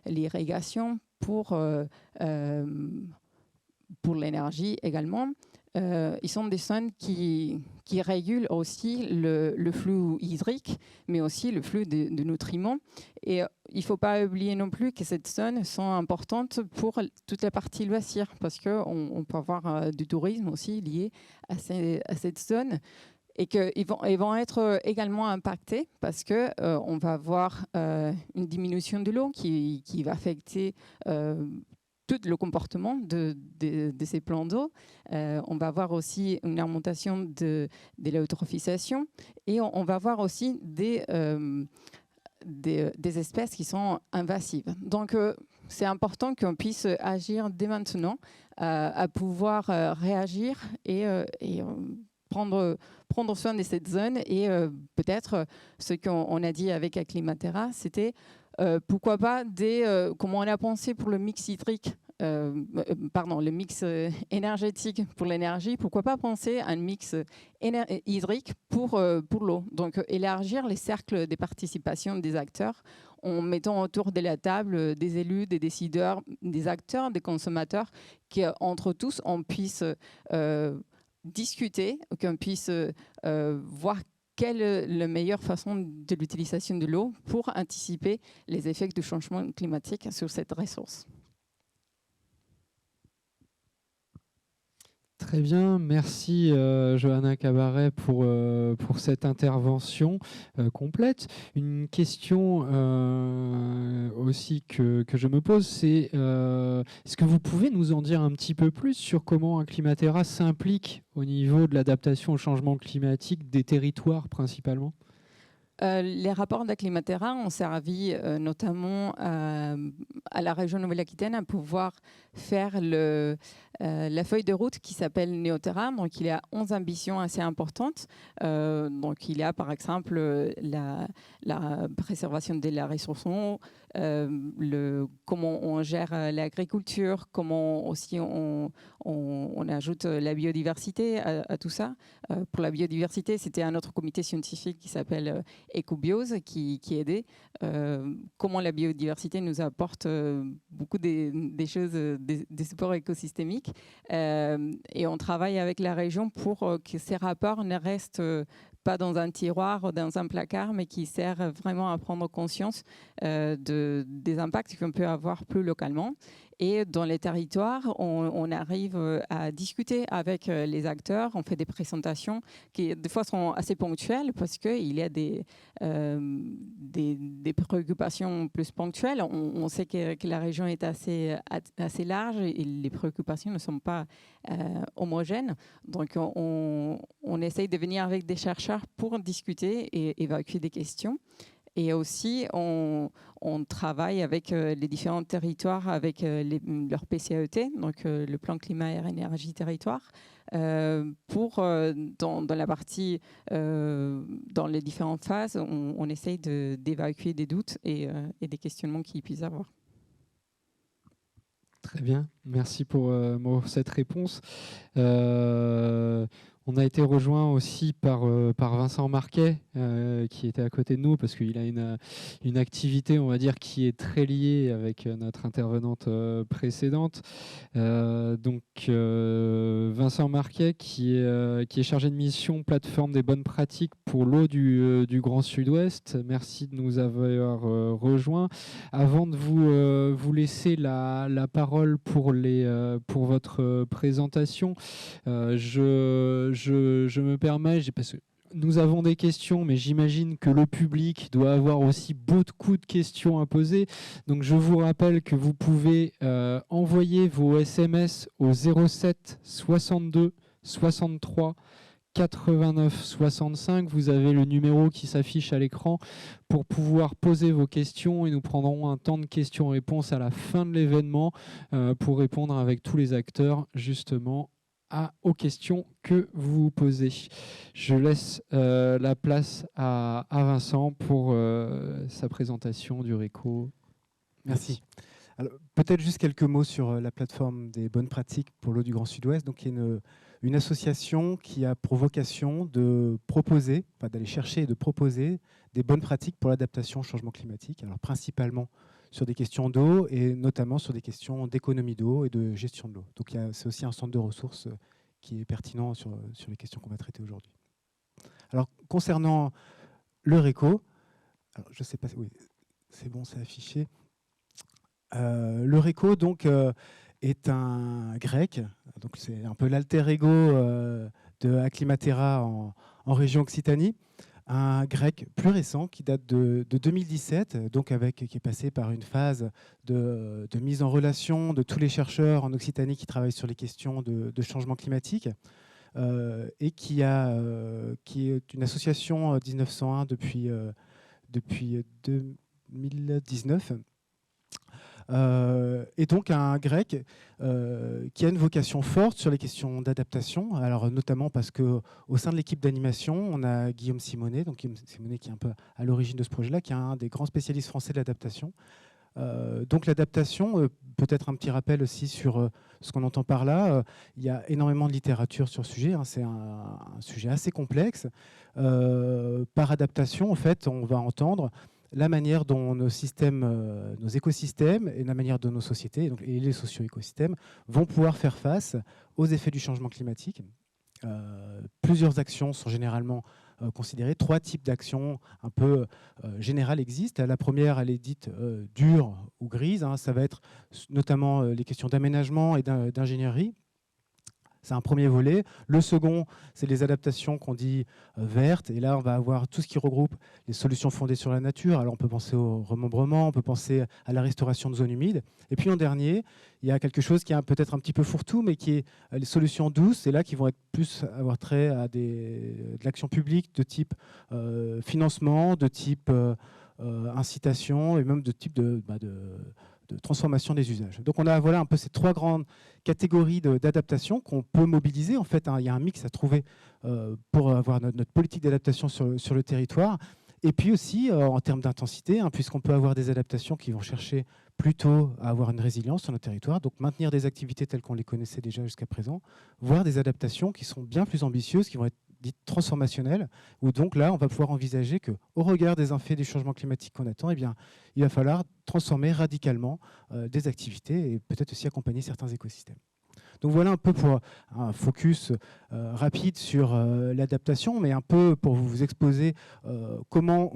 l'irrigation, pour l'énergie également. Ils sont des zones qui régulent aussi le flux hydrique, mais aussi le flux de nutriments. Et il ne faut pas oublier non plus que ces zones sont importantes pour toute la partie loisirs, parce qu'on peut avoir du tourisme aussi lié à cette zone. Et qu'ils vont être également impactés parce qu'on va avoir une diminution de l'eau qui va affecter tout le comportement de ces plans d'eau. On va avoir aussi une augmentation de l'eutrophisation et on va avoir aussi des espèces qui sont invasives. Donc, c'est important qu'on puisse agir dès maintenant à pouvoir réagir et prendre soin de cette zone. Et peut-être ce qu'on a dit avec Acclimatera, c'était pourquoi pas comment on a pensé pour le mix hydrique, le mix énergétique pour l'énergie, pourquoi pas penser à un mix hydrique pour l'eau. Donc élargir les cercles de participation des acteurs en mettant autour de la table des élus, des décideurs, des acteurs, des consommateurs, qu'entre tous on puisse discuter, qu'on puisse voir quelle est la meilleure façon de l'utilisation de l'eau pour anticiper les effets du changement climatique sur cette ressource. Très bien, merci Johanna Cabaret pour cette intervention complète. Une question aussi que je me pose, c'est est-ce que vous pouvez nous en dire un petit peu plus sur comment Acclimatera s'implique au niveau de l'adaptation au changement climatique des territoires principalement ? Les rapports d'Acclimatera ont servi notamment à la région Nouvelle-Aquitaine à pouvoir faire la feuille de route qui s'appelle Néoterra. Donc, il y a 11 ambitions assez importantes. Donc, il y a par exemple la préservation de la ressource en eau, comment on gère l'agriculture, comment aussi on ajoute la biodiversité à tout ça. Pour la biodiversité, c'était un autre comité scientifique qui s'appelle Ecobiose qui aidait. Comment la biodiversité nous apporte beaucoup des choses, des supports écosystémiques. Et on travaille avec la région pour que ces rapports ne restent pas dans un tiroir ou dans un placard, mais qui servent vraiment à prendre conscience des impacts qu'on peut avoir plus localement. Et dans les territoires, on arrive à discuter avec les acteurs. On fait des présentations qui, des fois, sont assez ponctuelles parce qu'il y a des préoccupations plus ponctuelles. On sait que la région est assez large et les préoccupations ne sont pas homogènes. Donc, on essaye de venir avec des chercheurs pour discuter et évacuer des questions. Et aussi, on travaille avec les différents territoires, avec leur PCAET, donc le plan climat, air, énergie, territoire, pour, dans la partie, dans les différentes phases, on essaye d'évacuer des doutes et des questionnements qu'ils puissent avoir. Très bien, merci pour cette réponse. On a été rejoint aussi par Vincent Marquet, qui était à côté de nous, parce qu'il a une activité, on va dire, qui est très liée avec notre intervenante précédente. Donc, Vincent Marquet, qui est chargé de mission plateforme des bonnes pratiques pour l'eau du Grand Sud-Ouest. Merci de nous avoir rejoints. Avant de vous laisser la parole pour votre présentation, je me permets, parce que nous avons des questions, mais j'imagine que le public doit avoir aussi beaucoup de questions à poser. Donc, je vous rappelle que vous pouvez envoyer vos SMS au 07 62 63 89 65. Vous avez le numéro qui s'affiche à l'écran pour pouvoir poser vos questions et nous prendrons un temps de questions-réponses à la fin de l'événement pour répondre avec tous les acteurs justement aux questions que vous posez. Je laisse la place à Vincent pour sa présentation du RECO. Merci. Alors, peut-être juste quelques mots sur la plateforme des bonnes pratiques pour l'eau du Grand Sud-Ouest. Donc, il y a une association qui a pour vocation de proposer, d'aller chercher et de proposer des bonnes pratiques pour l'adaptation au changement climatique. Alors, principalement sur des questions d'eau et notamment sur des questions d'économie d'eau et de gestion de l'eau. Donc, c'est aussi un centre de ressources qui est pertinent sur les questions qu'on va traiter aujourd'hui. Alors, concernant le RECO, alors, je ne sais pas, oui, c'est bon, c'est affiché. Le RECO donc, est un grec, donc c'est un peu l'alter ego de Acclimatera en région Occitanie. Un grec plus récent qui date de 2017, donc qui est passé par une phase de mise en relation de tous les chercheurs en Occitanie qui travaillent sur les questions de changement climatique, et qui est une association 1901 depuis 2019. Et donc un grec qui a une vocation forte sur les questions d'adaptation, alors notamment parce qu'au sein de l'équipe d'animation, on a Guillaume Simonet, donc Guillaume Simonet qui est un peu à l'origine de ce projet-là, qui est un des grands spécialistes français de l'adaptation. Donc l'adaptation, peut-être un petit rappel aussi sur ce qu'on entend par là. Il y a énormément de littérature sur ce sujet, hein, c'est un sujet assez complexe. Par adaptation, en fait, on va entendre la manière dont nos systèmes, nos écosystèmes et la manière dont nos sociétés et les socio-écosystèmes vont pouvoir faire face aux effets du changement climatique. Plusieurs actions sont généralement considérées. 3 types d'actions un peu générales existent. La première, elle est dite dure ou grise. Hein. Ça va être notamment les questions d'aménagement et d'ingénierie. c'est un premier volet. Le second, c'est les adaptations qu'on dit vertes. Et là, on va avoir tout ce qui regroupe les solutions fondées sur la nature. Alors, on peut penser au remembrement, on peut penser à la restauration de zones humides. Et puis, en dernier, il y a quelque chose qui est peut-être un petit peu fourre-tout, mais qui est les solutions douces. Et là, qui vont être plus avoir trait à de l'action publique de type financement, de type incitation et même de type de transformation des usages. Donc on a voilà un peu ces trois grandes catégories d'adaptation qu'on peut mobiliser. En fait, il y a un mix à trouver pour avoir notre politique d'adaptation sur le territoire. Et puis aussi en termes d'intensité, puisqu'on peut avoir des adaptations qui vont chercher plutôt à avoir une résilience sur notre territoire, donc maintenir des activités telles qu'on les connaissait déjà jusqu'à présent, voire des adaptations qui sont bien plus ambitieuses, qui vont être dites transformationnelles, où donc là, on va pouvoir envisager qu'au regard des effets du changement climatique qu'on attend, eh bien, il va falloir transformer radicalement des activités et peut-être aussi accompagner certains écosystèmes. Donc voilà un peu pour un focus rapide sur l'adaptation, mais un peu pour vous exposer comment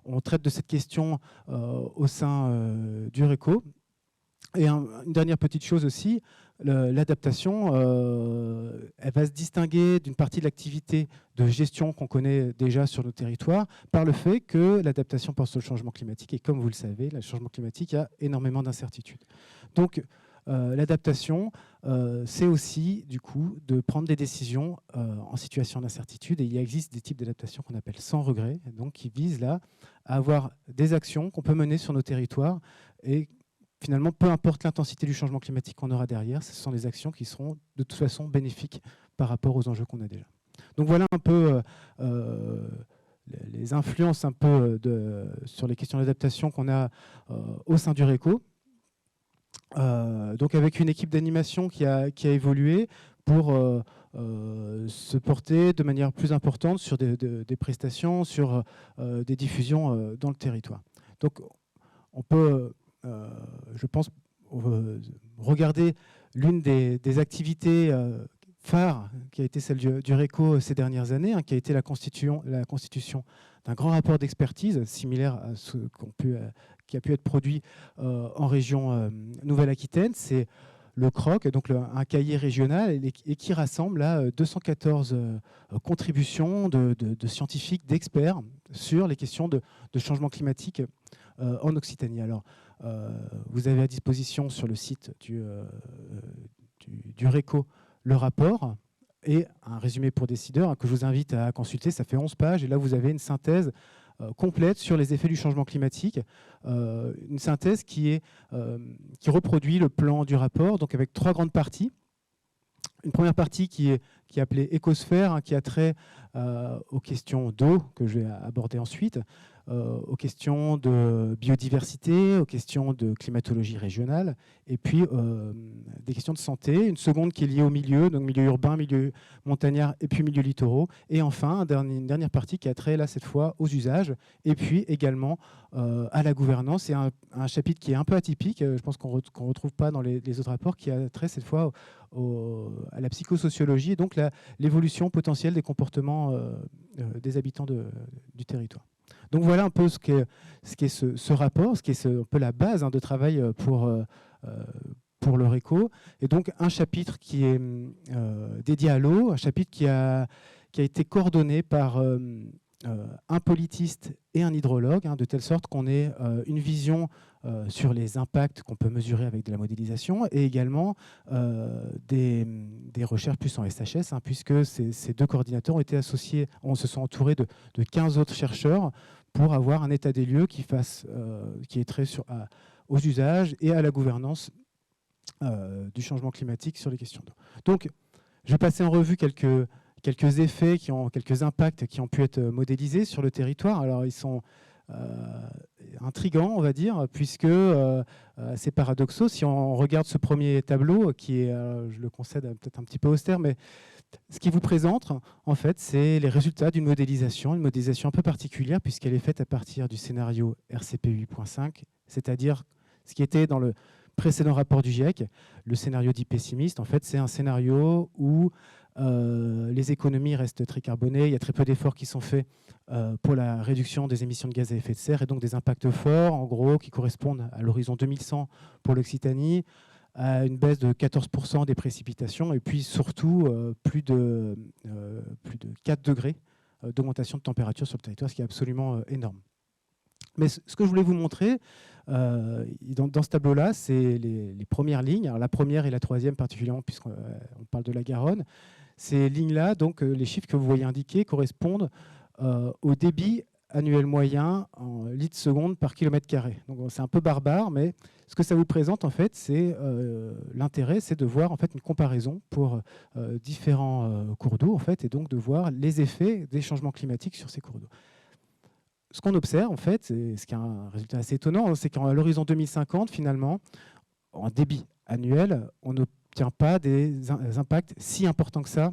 on traite de cette question au sein du RECO. Et une dernière petite chose aussi, l'adaptation, elle va se distinguer d'une partie de l'activité de gestion qu'on connaît déjà sur nos territoires par le fait que l'adaptation porte sur le changement climatique. Et comme vous le savez, le changement climatique a énormément d'incertitudes. Donc l'adaptation, c'est aussi du coup de prendre des décisions en situation d'incertitude. Et il existe des types d'adaptation qu'on appelle sans regret, donc qui visent là à avoir des actions qu'on peut mener sur nos territoires et finalement, peu importe l'intensité du changement climatique qu'on aura derrière, ce sont des actions qui seront de toute façon bénéfiques par rapport aux enjeux qu'on a déjà. Donc voilà un peu les influences un peu sur les questions d'adaptation qu'on a au sein du RECO. Donc avec une équipe d'animation qui a évolué pour se porter de manière plus importante sur des prestations, sur des diffusions dans le territoire. Donc on peut... je pense, regarder l'une des activités phares qui a été celle du RECO ces dernières années, qui a été la constitution d'un grand rapport d'expertise similaire à ce qui a pu être produit en région Nouvelle-Aquitaine. C'est le CROC, donc un cahier régional, et qui rassemble là 214 contributions de scientifiques, d'experts sur les questions de changement climatique en Occitanie. Alors, vous avez à disposition sur le site du RECO le rapport et un résumé pour décideurs que je vous invite à consulter. Ça fait 11 pages et là vous avez une synthèse complète sur les effets du changement climatique, une synthèse qui reproduit le plan du rapport, donc avec 3 grandes parties. Une première partie qui est appelée écosphère, qui a trait aux questions d'eau, que je vais aborder ensuite, aux questions de biodiversité, aux questions de climatologie régionale, et puis des questions de santé. Une seconde qui est liée au milieu, donc milieu urbain, milieu montagnard, et puis milieu littoraux. Et enfin, une dernière partie qui a trait, là, cette fois, aux usages, et puis également à la gouvernance. C'est un chapitre qui est un peu atypique, je pense qu'on ne retrouve pas dans les autres rapports, qui a trait cette fois à la psychosociologie et donc l'évolution potentielle des comportements des habitants du territoire. Donc voilà un peu ce qu'est ce rapport, ce qui est un peu la base de travail pour le RECO. Et donc un chapitre qui est dédié à l'eau, un chapitre qui a été coordonné par un politiste et un hydrologue, de telle sorte qu'on ait une vision sur les impacts qu'on peut mesurer avec de la modélisation et également des recherches plus en SHS, puisque ces 2 coordinateurs ont été associés, se sont entourés de 15 autres chercheurs pour avoir un état des lieux qui est trait aux usages et à la gouvernance du changement climatique sur les questions d'eau. Donc, je vais passer en revue quelques effets, quelques impacts qui ont pu être modélisés sur le territoire. Alors, ils sont intrigants, on va dire, puisque c'est paradoxal. Si on regarde ce premier tableau, qui est, je le concède, peut-être un petit peu austère, mais ce qui vous présente, en fait, c'est les résultats d'une modélisation un peu particulière, puisqu'elle est faite à partir du scénario RCP 8.5, c'est-à-dire ce qui était dans le précédent rapport du GIEC, le scénario dit pessimiste. En fait, c'est un scénario où les économies restent très carbonées, il y a très peu d'efforts qui sont faits pour la réduction des émissions de gaz à effet de serre et donc des impacts forts, en gros, qui correspondent à l'horizon 2100 pour l'Occitanie, à une baisse de 14% des précipitations et puis surtout plus de 4 degrés d'augmentation de température sur le territoire, ce qui est absolument énorme. Mais ce que je voulais vous montrer dans ce tableau-là, c'est les premières lignes. Alors, la première et la troisième particulièrement, puisqu'on parle de la Garonne. Ces lignes-là, donc les chiffres que vous voyez indiqués, correspondent au débit annuel moyen en litres secondes par kilomètre carré. Donc c'est un peu barbare, mais ce que ça vous présente en fait, c'est l'intérêt, c'est de voir en fait une comparaison pour différents cours d'eau en fait, et donc de voir les effets des changements climatiques sur ces cours d'eau. Ce qu'on observe en fait, et ce qui est un résultat assez étonnant, c'est qu'à l'horizon 2050, finalement, en débit annuel, on n'obtient pas des impacts si importants que ça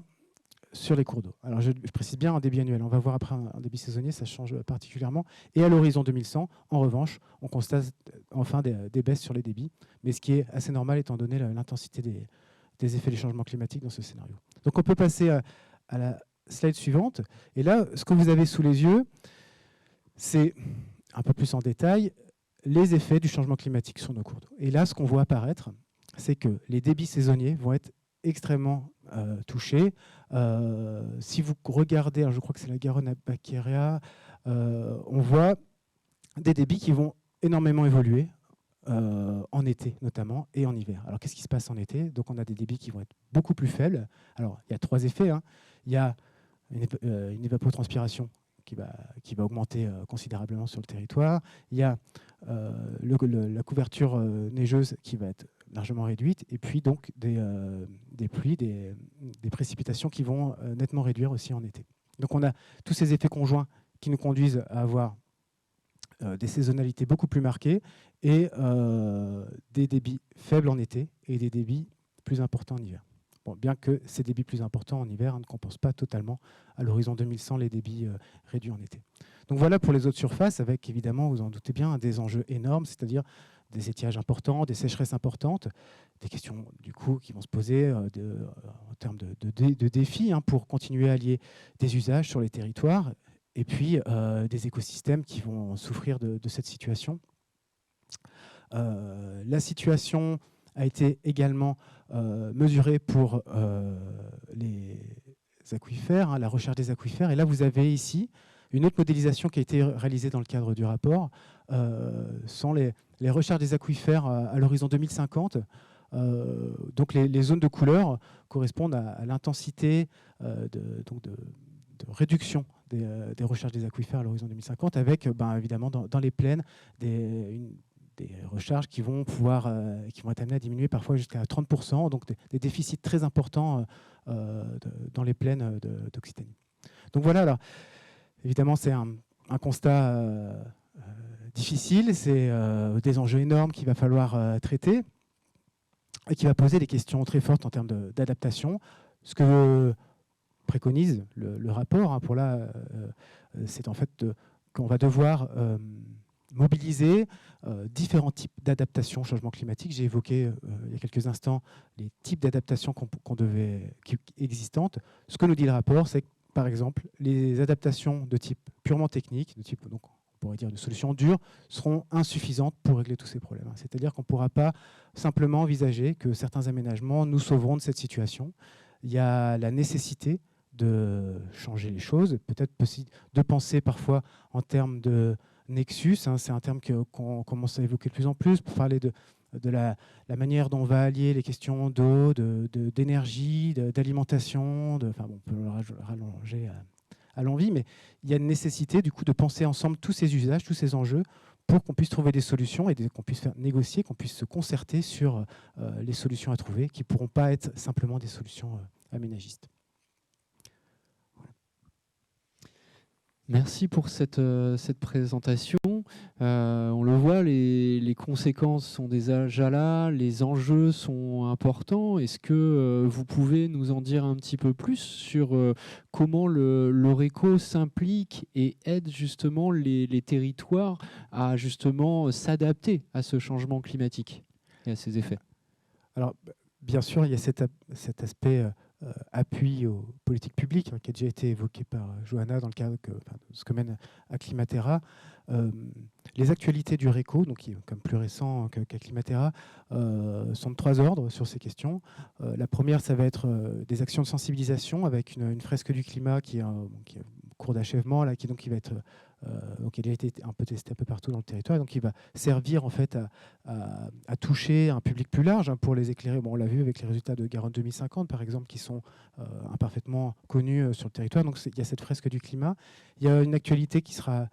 sur les cours d'eau. Alors je précise bien un débit annuel. On va voir après un débit saisonnier, ça change particulièrement. Et à l'horizon 2100, en revanche, on constate enfin des baisses sur les débits, mais ce qui est assez normal étant donné l'intensité des effets des changements climatiques dans ce scénario. Donc on peut passer à la slide suivante. Et là, ce que vous avez sous les yeux, c'est un peu plus en détail les effets du changement climatique sur nos cours d'eau. Et là, ce qu'on voit apparaître, c'est que les débits saisonniers vont être extrêmement touchés. Si vous regardez, alors je crois que c'est la Garonne à Baquéria, on voit des débits qui vont énormément évoluer en été notamment et en hiver. Alors qu'est-ce qui se passe en été? Donc on a des débits qui vont être beaucoup plus faibles. Alors il y a 3 effets. Il y a une évapotranspiration qui va augmenter considérablement sur le territoire. Il y a la couverture neigeuse qui va être largement réduite, et puis donc des pluies, des précipitations qui vont nettement réduire aussi en été. Donc on a tous ces effets conjoints qui nous conduisent à avoir des saisonnalités beaucoup plus marquées et des débits faibles en été et des débits plus importants en hiver. Bon, bien que ces débits plus importants en hiver ne compensent pas totalement à l'horizon 2100 les débits réduits en été. Donc voilà pour les eaux de surface, avec évidemment, vous en doutez bien, des enjeux énormes, c'est-à-dire des étiages importants, des sécheresses importantes, des questions du coup qui vont se poser en termes de défis pour continuer à allier des usages sur les territoires et puis des écosystèmes qui vont souffrir de cette situation. La situation a été également mesurée pour les aquifères, la recherche des aquifères. Et là, vous avez ici une autre modélisation qui a été réalisée dans le cadre du rapport, sont les recherches des aquifères à l'horizon 2050. Donc les zones de couleur correspondent à l'intensité de réduction des recherches des aquifères à l'horizon 2050, avec évidemment dans les plaines des recharges qui vont être amenées à diminuer parfois jusqu'à 30%, donc des déficits très importants dans les plaines d'Occitanie. Donc voilà, alors, évidemment c'est un constat difficile, c'est des enjeux énormes qu'il va falloir traiter et qui va poser des questions très fortes en termes d'adaptation. Ce que préconise le rapport, pour là, c'est en fait qu'on va devoir mobiliser différents types d'adaptations au changement climatique. J'ai évoqué il y a quelques instants les types d'adaptations existantes. Ce que nous dit le rapport, c'est que, par exemple, les adaptations de type purement technique, de type, donc, on pourrait dire de solutions dures, seront insuffisantes pour régler tous ces problèmes. C'est-à-dire qu'on ne pourra pas simplement envisager que certains aménagements nous sauveront de cette situation. Il y a la nécessité de changer les choses, peut-être de penser parfois en termes de nexus, c'est un terme qu'on commence à évoquer de plus en plus pour parler de la manière dont on va allier les questions d'eau, d'énergie, d'alimentation, on peut le rallonger à l'envie, mais il y a une nécessité du coup de penser ensemble tous ces usages, tous ces enjeux pour qu'on puisse trouver des solutions et qu'on puisse faire négocier, qu'on puisse se concerter sur les solutions à trouver qui ne pourront pas être simplement des solutions aménagistes. Merci pour cette présentation. On le voit, les conséquences sont déjà là, les enjeux sont importants. Est-ce que vous pouvez nous en dire un petit peu plus sur comment l'Oreco s'implique et aide justement les territoires à justement s'adapter à ce changement climatique et à ses effets? Alors, bien sûr, il y a cet aspect appui aux politiques publiques, qui a déjà été évoqué par Johanna dans le cadre de ce que mène Acclimatera. Les actualités du RECO, donc qui est comme plus récent qu'Acclimatera, sont de 3 ordres sur ces questions. La première, ça va être des actions de sensibilisation avec une fresque du climat qui est en cours d'achèvement, là, qui va être donc il a été un peu testé un peu partout dans le territoire, donc il va servir en fait à toucher un public plus large, pour les éclairer. Bon, on l'a vu avec les résultats de Garonne 2050 par exemple, qui sont imparfaitement connus sur le territoire. Donc il y a cette fresque du climat. Il y a une actualité qui sera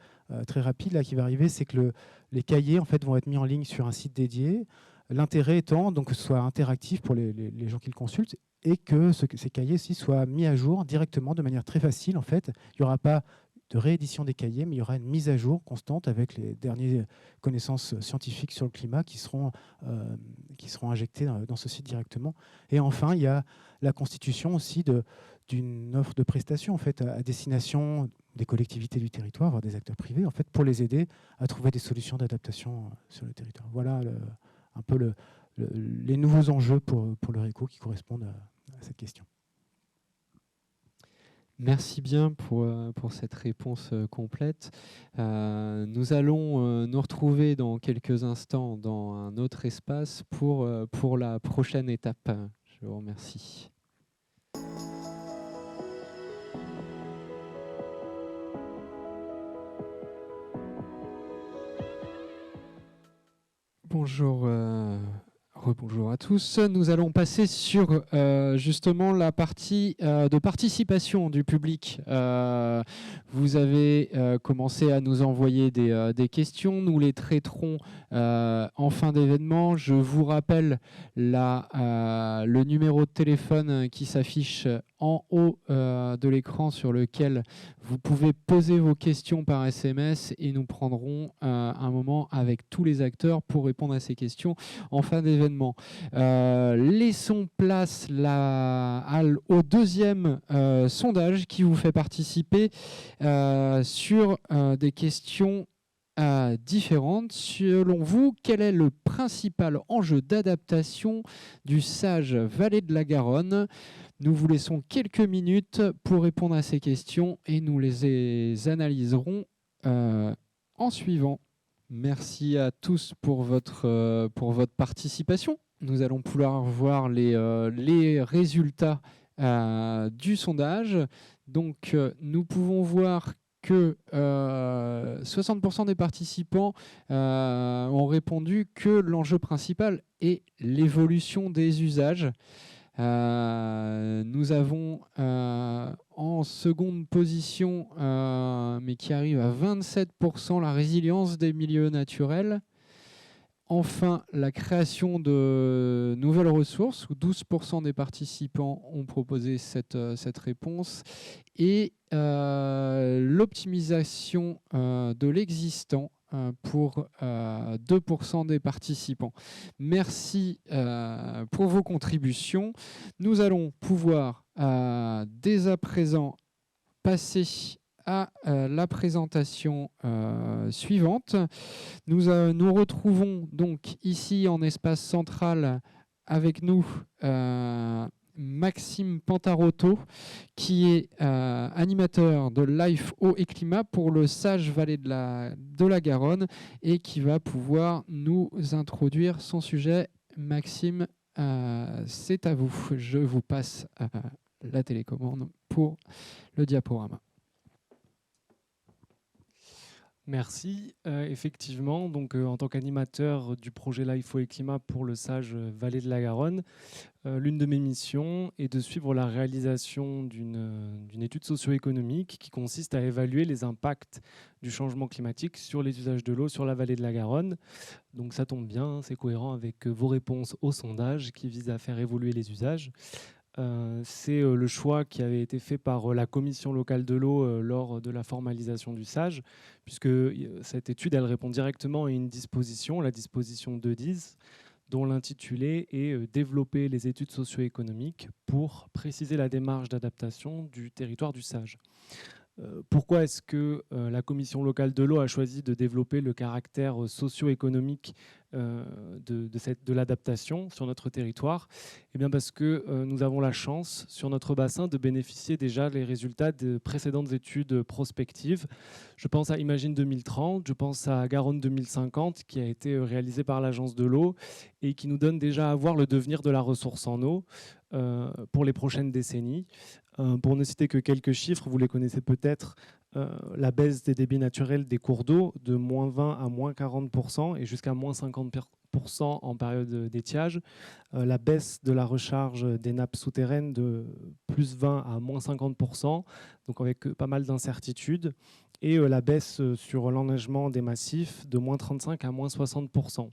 très rapide là, qui va arriver, c'est que les cahiers en fait vont être mis en ligne sur un site dédié. L'intérêt étant donc que ce soit interactif pour les gens qui le consultent et que ces cahiers aussi soient mis à jour directement de manière très facile. En fait, il n'y aura pas de réédition des cahiers, mais il y aura une mise à jour constante avec les dernières connaissances scientifiques sur le climat qui seront injectées dans ce site directement. Et enfin, il y a la constitution aussi d'une offre de prestations en fait, à destination des collectivités du territoire, voire des acteurs privés, en fait, pour les aider à trouver des solutions d'adaptation sur le territoire. Voilà un peu les nouveaux enjeux pour le RECO qui correspondent à cette question. Merci bien pour cette réponse complète. Nous allons nous retrouver dans quelques instants dans un autre espace pour la prochaine étape. Je vous remercie. Bonjour. Rebonjour à tous. Nous allons passer sur justement la partie de participation du public. Vous avez commencé à nous envoyer des questions. Nous les traiterons en fin d'événement. Je vous rappelle le numéro de téléphone qui s'affiche en haut de l'écran sur lequel vous pouvez poser vos questions par SMS et nous prendrons un moment avec tous les acteurs pour répondre à ces questions en fin d'événement. Laissons place au deuxième sondage qui vous fait participer sur des questions différentes. Selon vous, quel est le principal enjeu d'adaptation du sage Vallée de la Garonne ? Nous vous laissons quelques minutes pour répondre à ces questions et nous les analyserons en suivant. Merci à tous pour votre participation. Nous allons pouvoir voir les résultats du sondage. Donc, nous pouvons voir que 60% des participants ont répondu que l'enjeu principal est l'évolution des usages. Nous avons en seconde position, mais qui arrive à 27%, la résilience des milieux naturels. Enfin, la création de nouvelles ressources, où 12% des participants ont proposé cette réponse, et l'optimisation de l'existant pour 2% des participants. Merci pour vos contributions. Nous allons pouvoir dès à présent passer à la présentation suivante. Nous retrouvons donc ici en espace central avec nous Maxime Pantarotto, qui est animateur de Life, Eau et Climat pour le Sage Vallée de la Garonne et qui va pouvoir nous introduire son sujet. Maxime, c'est à vous. Je vous passe la télécommande pour le diaporama. Merci. Effectivement, donc, en tant qu'animateur du projet Life, Eau et Climat pour le Sage Vallée de la Garonne, l'une de mes missions est de suivre la réalisation d'une étude socio-économique qui consiste à évaluer les impacts du changement climatique sur les usages de l'eau sur la vallée de la Garonne. Donc ça tombe bien, c'est cohérent avec vos réponses au sondage qui vise à faire évoluer les usages. C'est le choix qui avait été fait par la commission locale de l'eau lors de la formalisation du SAGE, puisque cette étude elle répond directement à une disposition, la disposition 2.10, dont l'intitulé est « Développer les études socio-économiques pour préciser la démarche d'adaptation du territoire du SAGE ». Pourquoi est-ce que la Commission locale de l'eau a choisi de développer le caractère socio-économique de l'adaptation sur notre territoire? Eh bien parce que nous avons la chance sur notre bassin de bénéficier déjà des résultats de précédentes études prospectives. Je pense à Imagine 2030, je pense à Garonne 2050 qui a été réalisée par l'Agence de l'eau et qui nous donne déjà à voir le devenir de la ressource en eau pour les prochaines décennies. Pour ne citer que quelques chiffres, vous les connaissez peut-être, la baisse des débits naturels des cours d'eau de moins 20 à moins 40% et jusqu'à moins 50% en période d'étiage, la baisse de la recharge des nappes souterraines de plus 20 à moins 50%, donc avec pas mal d'incertitudes, et la baisse sur l'enneigement des massifs de moins 35 à moins 60%.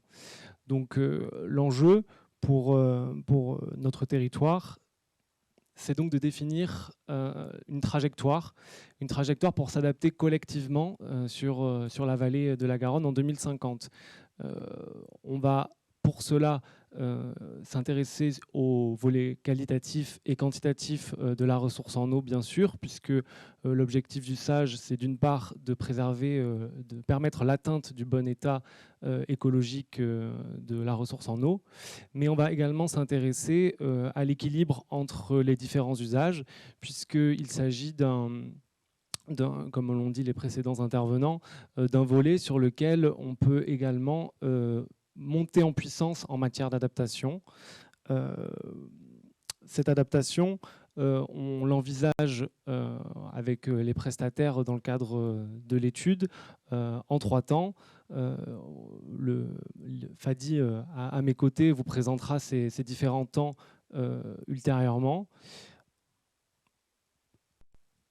Donc l'enjeu pour notre territoire, c'est donc de définir une trajectoire pour s'adapter collectivement sur la vallée de la Garonne en 2050. On va pour cela s'intéresser au volet qualitatif et quantitatif de la ressource en eau, bien sûr, puisque l'objectif du SAGE, c'est d'une part de préserver, de permettre l'atteinte du bon état écologique de la ressource en eau, mais on va également s'intéresser à l'équilibre entre les différents usages, puisqu'il s'agit comme l'ont dit les précédents intervenants, d'un volet sur lequel on peut également monter en puissance en matière d'adaptation. Cette adaptation, on l'envisage avec les prestataires dans le cadre de l'étude en 3 temps. Fadi, à mes côtés, vous présentera ces différents temps ultérieurement.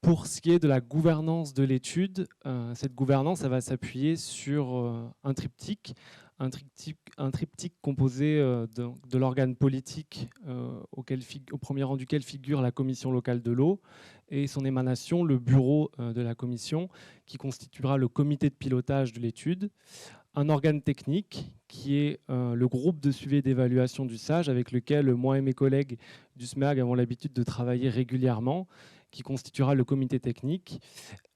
Pour ce qui est de la gouvernance de l'étude, cette gouvernance, elle va s'appuyer sur un triptyque composé de l'organe politique au premier rang duquel figure la Commission locale de l'eau et son émanation, le bureau de la Commission, qui constituera le comité de pilotage de l'étude. Un organe technique qui est le groupe de suivi et d'évaluation du SAGE avec lequel moi et mes collègues du SMEAG avons l'habitude de travailler régulièrement, qui constituera le comité technique.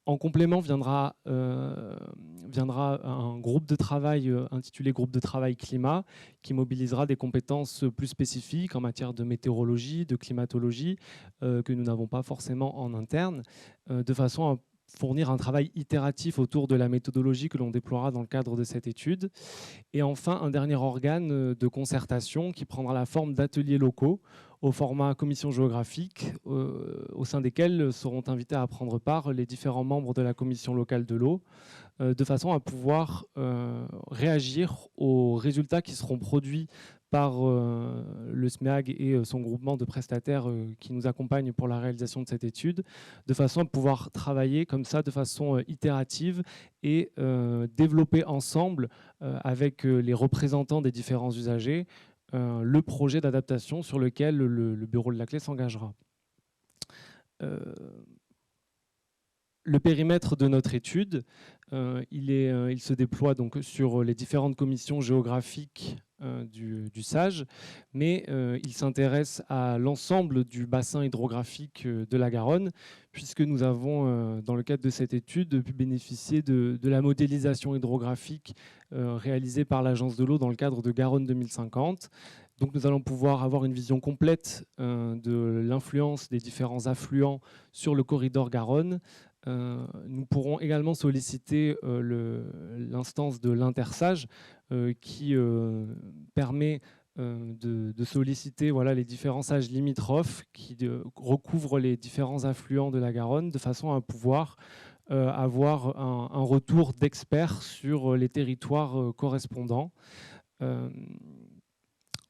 En complément viendra un groupe de travail intitulé groupe de travail climat qui mobilisera des compétences plus spécifiques en matière de météorologie, de climatologie que nous n'avons pas forcément en interne, de façon à fournir un travail itératif autour de la méthodologie que l'on déploiera dans le cadre de cette étude. Et enfin, un dernier organe de concertation qui prendra la forme d'ateliers locaux au format commission géographique, au sein desquels seront invités à prendre part les différents membres de la commission locale de l'eau, de façon à pouvoir réagir aux résultats qui seront produits par le SMEAG et son groupement de prestataires qui nous accompagnent pour la réalisation de cette étude, de façon à pouvoir travailler comme ça de façon itérative et développer ensemble avec les représentants des différents usagers le projet d'adaptation sur lequel le bureau de la clé s'engagera. Le périmètre de notre étude, il se déploie donc sur les différentes commissions géographiques du SAGE, mais il s'intéresse à l'ensemble du bassin hydrographique de la Garonne, puisque nous avons, dans le cadre de cette étude, pu bénéficier de la modélisation hydrographique réalisée par l'Agence de l'eau dans le cadre de Garonne 2050. Donc nous allons pouvoir avoir une vision complète de l'influence des différents affluents sur le corridor Garonne. Nous pourrons également solliciter l'instance de l'Intersage qui permet de solliciter les différents sages limitrophes qui recouvrent les différents affluents de la Garonne de façon à pouvoir avoir un retour d'experts sur les territoires correspondants.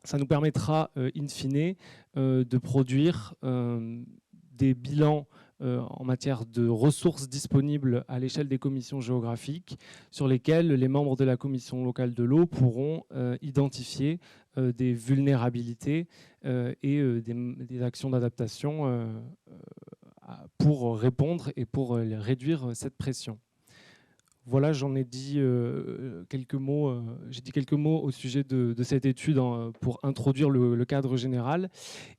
Ça nous permettra, in fine, de produire des bilans en matière de ressources disponibles à l'échelle des commissions géographiques sur lesquelles les membres de la commission locale de l'eau pourront identifier des vulnérabilités et des actions d'adaptation pour répondre et pour réduire cette pression. Voilà, j'en ai dit quelques mots. J'ai dit quelques mots au sujet de cette étude pour introduire le cadre général.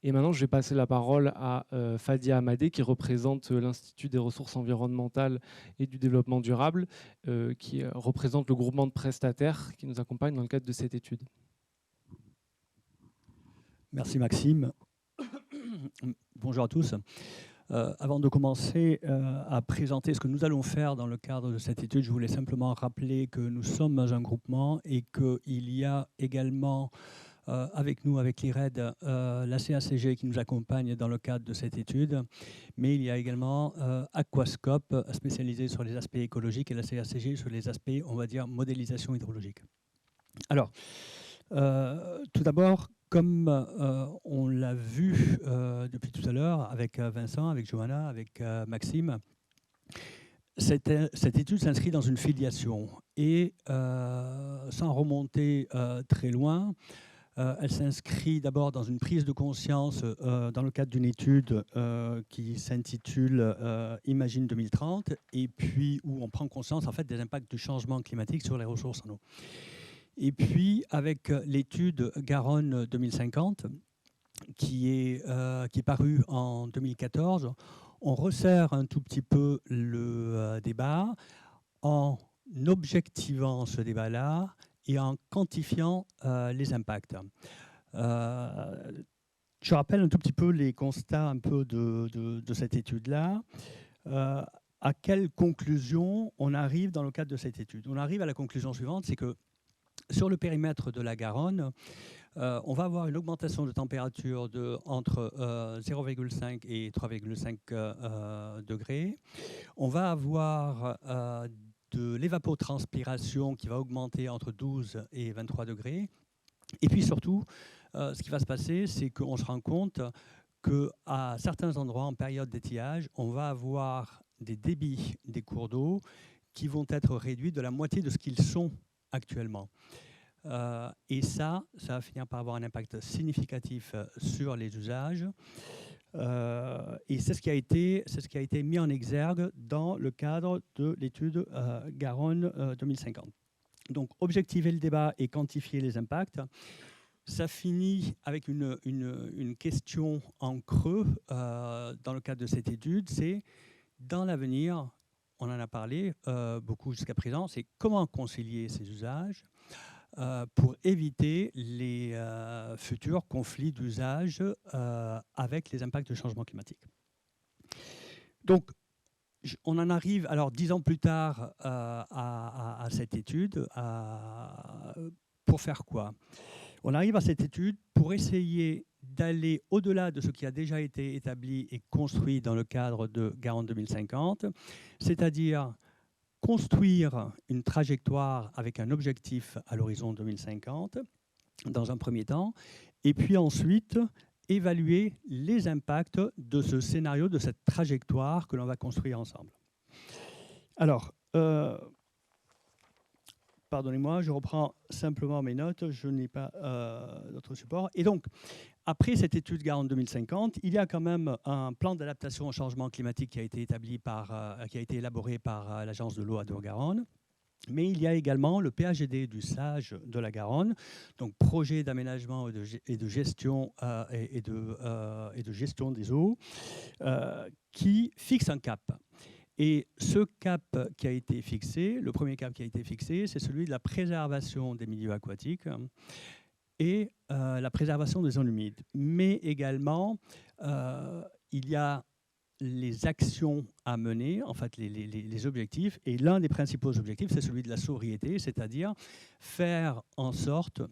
Et maintenant, je vais passer la parole à Fadia Amadé, qui représente l'Institut des ressources environnementales et du développement durable, qui représente le groupement de prestataires qui nous accompagne dans le cadre de cette étude. Merci Maxime. Bonjour à tous. Avant de commencer à présenter ce que nous allons faire dans le cadre de cette étude, je voulais simplement rappeler que nous sommes un groupement et qu'il y a également avec nous, avec l'IRED, la CACG qui nous accompagne dans le cadre de cette étude, mais il y a également Aquascope, spécialisé sur les aspects écologiques, et la CACG sur les aspects, on va dire, modélisation hydrologique. Alors, tout d'abord, comme on l'a vu depuis tout à l'heure avec Vincent, avec Johanna, avec Maxime, cette étude s'inscrit dans une filiation et sans remonter très loin, elle s'inscrit d'abord dans une prise de conscience dans le cadre d'une étude qui s'intitule Imagine 2030 et puis où on prend conscience en fait des impacts du changement climatique sur les ressources en eau. Et puis, avec l'étude Garonne 2050, qui est parue en 2014, on resserre un tout petit peu le débat en objectivant ce débat-là et en quantifiant les impacts. Je rappelle un tout petit peu les constats un peu de cette étude-là. À quelle conclusion on arrive dans le cadre de cette étude? On arrive à la conclusion suivante, c'est que sur le périmètre de la Garonne, on va avoir une augmentation de température entre 0,5 et 3,5 degrés. On va avoir de l'évapotranspiration qui va augmenter entre 12 et 23 degrés. Et puis surtout, ce qui va se passer, c'est qu'on se rend compte qu'à certains endroits, en période d'étiage, on va avoir des débits des cours d'eau qui vont être réduits de la moitié de ce qu'ils sont actuellement. Et ça va finir par avoir un impact significatif sur les usages. Et c'est ce qui a été mis en exergue dans le cadre de l'étude Garonne 2050. Donc, objectiver le débat et quantifier les impacts, ça finit avec une question en creux dans le cadre de cette étude, c'est dans l'avenir, on en a parlé beaucoup jusqu'à présent, c'est comment concilier ces usages pour éviter les futurs conflits d'usage avec les impacts du changement climatique. Donc, on en arrive, alors 10 ans plus tard, à cette étude. Pour faire quoi? On arrive à cette étude pour essayer d'aller au-delà de ce qui a déjà été établi et construit dans le cadre de Garonne 2050, c'est-à-dire construire une trajectoire avec un objectif à l'horizon 2050, dans un premier temps, et puis ensuite évaluer les impacts de ce scénario, de cette trajectoire que l'on va construire ensemble. Alors, pardonnez-moi, je reprends simplement mes notes, je n'ai pas d'autre support. Et donc, après cette étude Garonne 2050, il y a quand même un plan d'adaptation au changement climatique qui a été élaboré par l'Agence de l'eau Adour-Garonne. Mais il y a également le PAGD du SAGE de la Garonne, donc projet d'aménagement et de gestion des eaux, qui fixe un cap. Et ce cap qui a été fixé, le premier cap qui a été fixé, c'est celui de la préservation des milieux aquatiques et la préservation des zones humides. Mais également, il y a les actions à mener, en fait les objectifs, et l'un des principaux objectifs, c'est celui de la sobriété, c'est-à-dire faire en sorte